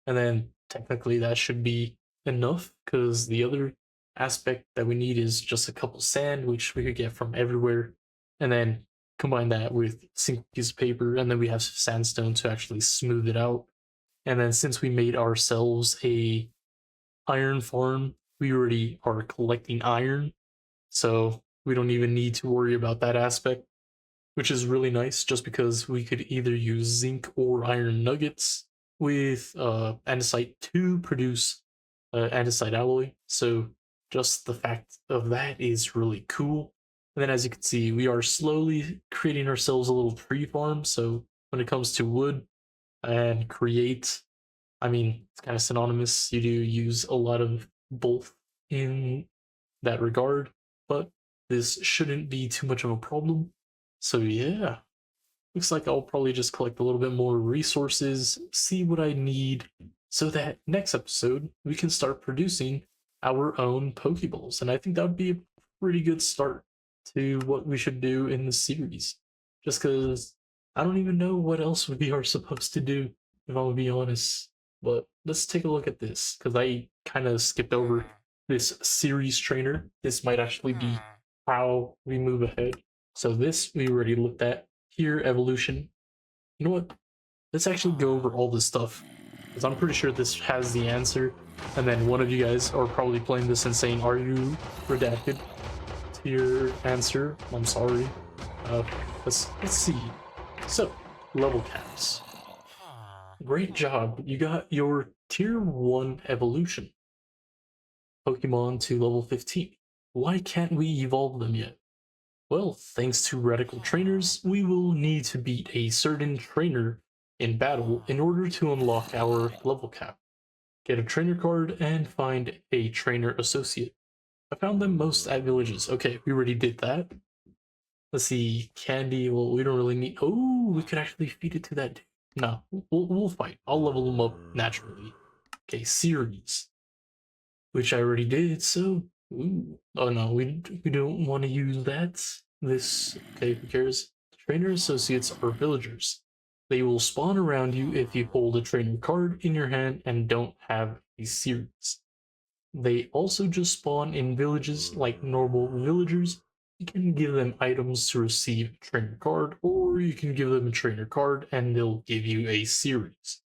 And then technically that should be enough, because the other aspect that we need is just a couple sand, which we could get from everywhere, and then combine that with a single piece of paper, and then we have sandstone to actually smooth it out. And then since we made ourselves a iron farm, we already are collecting iron, so we don't even need to worry about that aspect, which is really nice, just because we could either use zinc or iron nuggets with andesite to produce andesite alloy. So just the fact of that is really cool. And then as you can see, we are slowly creating ourselves a little tree farm. So when it comes to wood and create, I mean, it's kind of synonymous. You do use a lot of both in that regard, but this shouldn't be too much of a problem. So yeah, looks like I'll probably just collect a little bit more resources, see what I need, so that next episode we can start producing our own Pokeballs. And I think that would be a pretty good start to what we should do in the series. Just because I don't even know what else we are supposed to do, if I'm gonna be honest. But let's take a look at this, because I kind of skipped over this series trainer. This might actually be how we move ahead. So this we already looked at. Here, evolution. You know what? Let's actually go over all this stuff, because I'm pretty sure this has the answer. And then one of you guys are probably playing this and saying, "Are you redacted to your answer?" I'm sorry. Let's see. So, level caps. Great job. You got your tier 1 evolution Pokemon to level 15. Why can't we evolve them yet? Well, thanks to radical trainers, we will need to beat a certain trainer in battle in order to unlock our level cap. Get a trainer card and find a trainer associate. I found them most at villages. Okay, we already did that. Let's see, candy. Well, we don't really need. Oh, we could actually feed it to that dude. No, we'll fight. I'll level them up naturally. Okay, series, which I already did. So, ooh. Oh no, we don't want to use that. This, okay, who cares? Trainer associates are villagers. They will spawn around you if you hold a trainer card in your hand and don't have a series. They also just spawn in villages like normal villagers. You can give them items to receive a trainer card, or you can give them a trainer card and they'll give you a series.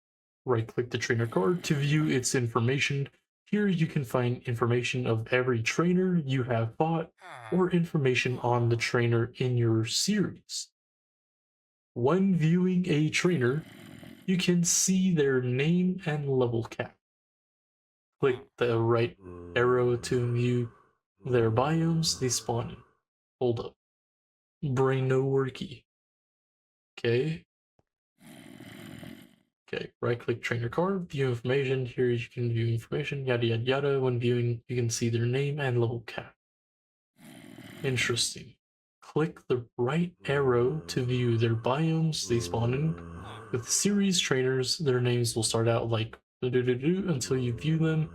right-click the trainer card to view its information. Here you can find information of every trainer you have bought or information on the trainer in your series. When viewing a trainer, you can see their name and level cap. Click the right arrow to view their biomes they spawn in. Hold up. Brain no worky. Okay. Okay, right-click trainer card, view information. Here you can view information, yada yada yada. When viewing, you can see their name and level cap. Interesting. Click the right arrow to view their biomes they spawn in. With series trainers, their names will start out like until you view them.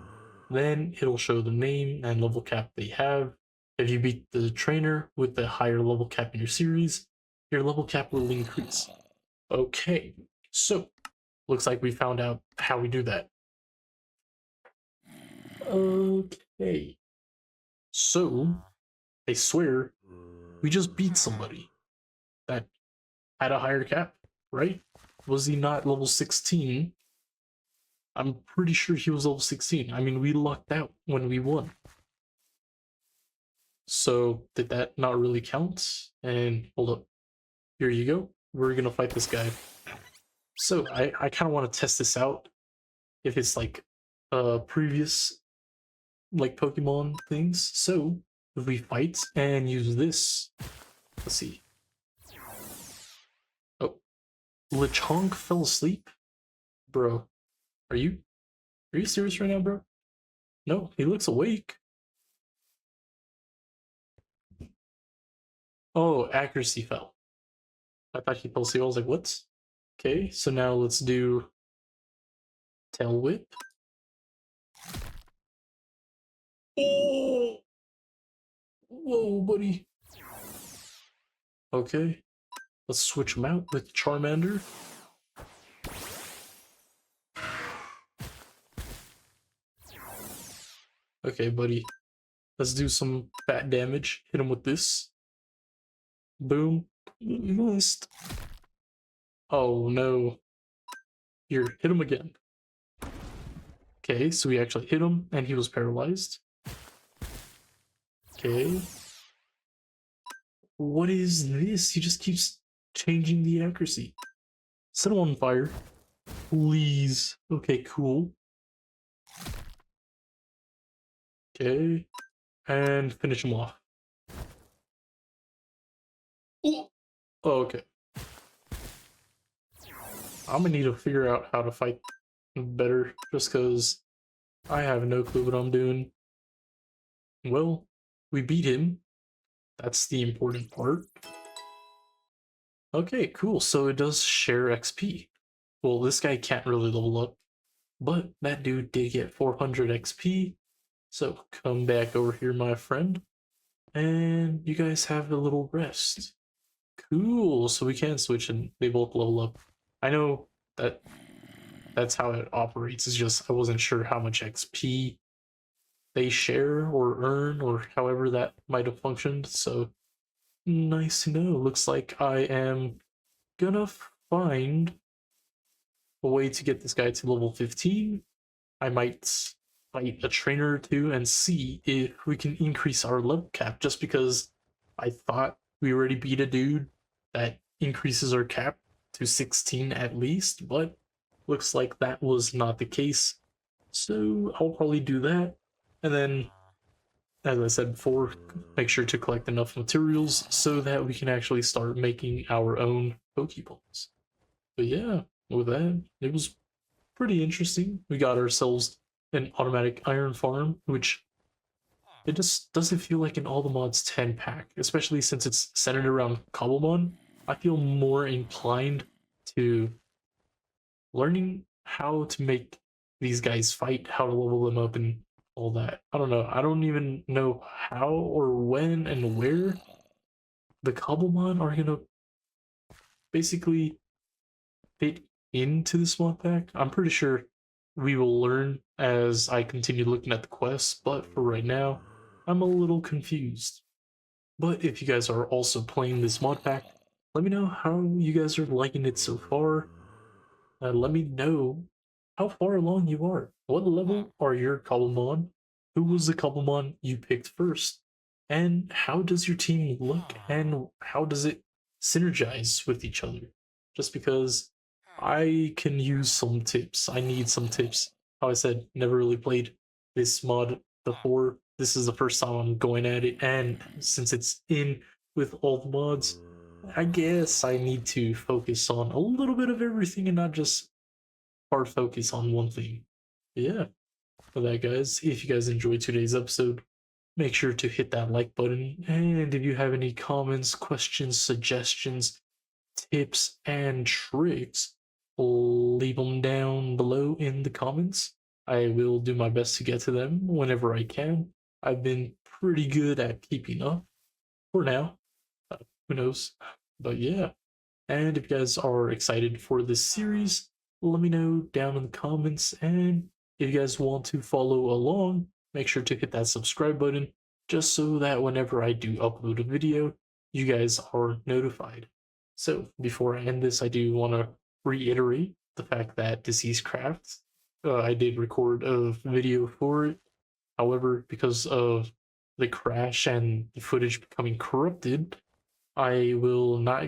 Then it'll show the name and level cap they have. If you beat the trainer with the higher level cap in your series, your level cap will increase. Okay, so looks like we found out how we do that. Okay. So, I swear, we just beat somebody that had a higher cap, right? Was he not level 16? I'm pretty sure he was level 16. I mean, we lucked out when we won. So, did that not really count? And hold up. Here you go. We're gonna fight this guy. So, I kind of want to test this out. If it's like previous like Pokemon things. So if we fight and use this, let's see. Oh, Lechonk fell asleep, bro. Are you serious right now, bro? No, he looks awake. Oh, accuracy fell. I thought he fell asleep. I was like, what? Okay, so now let's do Tail Whip. Oh! Whoa, buddy. Okay, let's switch him out with Charmander. Okay, buddy. Let's do some fat damage. Hit him with this. Boom. Missed. Oh no. Here, hit him again. Okay, so we actually hit him and he was paralyzed. Okay. What is this? He just keeps changing the accuracy. Set him on fire. Please. Okay, cool. Okay. And finish him off. Oh, okay. I'm gonna need to figure out how to fight better, just because I have no clue what I'm doing. Well, we beat him. That's the important part. Okay, cool. So it does share XP. Well, this guy can't really level up, but that dude did get 400 XP. So come back over here, my friend, and you guys have a little rest. Cool. So we can switch and they both level up. I know that that's how it operates. It's just I wasn't sure how much XP they share or earn or however that might have functioned. So nice to know. Looks like I am gonna find a way to get this guy to level 15. I might fight a trainer or two and see if we can increase our level cap, just because I thought we already beat a dude that increases our cap to 16 at least, but looks like that was not the case. So I'll probably do that. And then, as I said before, make sure to collect enough materials so that we can actually start making our own Pokeballs. But yeah, with that, it was pretty interesting. We got ourselves an automatic iron farm, which it just doesn't feel like an AlltheMods 10 pack, especially since it's centered around cobblemon. I feel more inclined to learning how to make these guys fight, how to level them up, and all that. I don't know. I don't even know how or when and where the cobblemon are gonna basically fit into this mod pack. I'm pretty sure we will learn as I continue looking at the quests, but for right now, I'm a little confused. But if you guys are also playing this mod pack, let me know how you guys are liking it so far. Let me know how far along you are. What level are your cobblemon? Who was the cobblemon you picked first? And how does your team look and how does it synergize with each other? Just because I can use some tips. I need some tips. How I said, never really played this mod before. This is the first time I'm going at it, and since it's in with all the mods, I guess I need to focus on a little bit of everything and not just hard focus on one thing. But yeah, for that, guys, if you guys enjoyed today's episode, make sure to hit that like button. And if you have any comments, questions, suggestions, tips, and tricks, leave them down below in the comments. I will do my best to get to them whenever I can. I've been pretty good at keeping up for now. Who knows? But yeah. And if you guys are excited for this series, let me know down in the comments. And if you guys want to follow along, make sure to hit that subscribe button just so that whenever I do upload a video, you guys are notified. So before I end this, I do want to reiterate the fact that Deceased Crafts, I did record a video for it. However, because of the crash and the footage becoming corrupted, I will not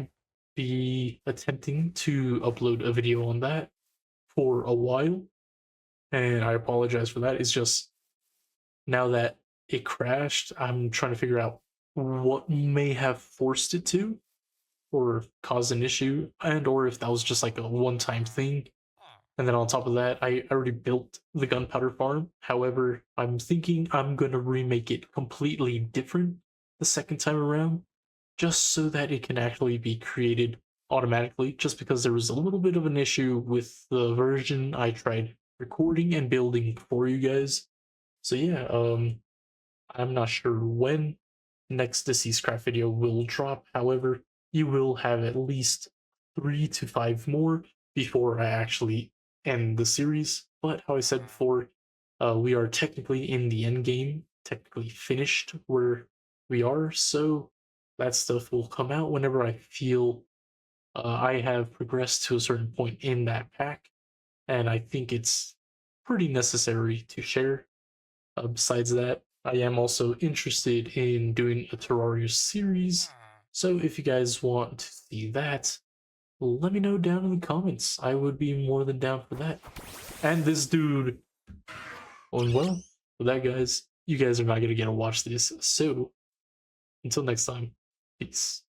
be attempting to upload a video on that for a while, and I apologize for that. It's just now that it crashed, I'm trying to figure out what may have forced it to or caused an issue, and or if that was just like a one-time thing. And then on top of that, I already built the gunpowder farm. However, I'm thinking I'm gonna remake it completely different the second time around, just so that it can actually be created automatically, just because there was a little bit of an issue with the version I tried recording and building for you guys. So yeah, I'm not sure when next Deceased Craft video will drop. However, you will have at least 3 to 5 more before I actually end the series. But how I said before, we are technically in the end game, technically finished where we are, so that stuff will come out whenever I feel I have progressed to a certain point in that pack, and I think it's pretty necessary to share. Besides that, I am also interested in doing a Terraria series, so if you guys want to see that, let me know down in the comments. I would be more than down for that. And this dude, well, with that, guys, you guys are not going to get to watch this, so until next time, peace.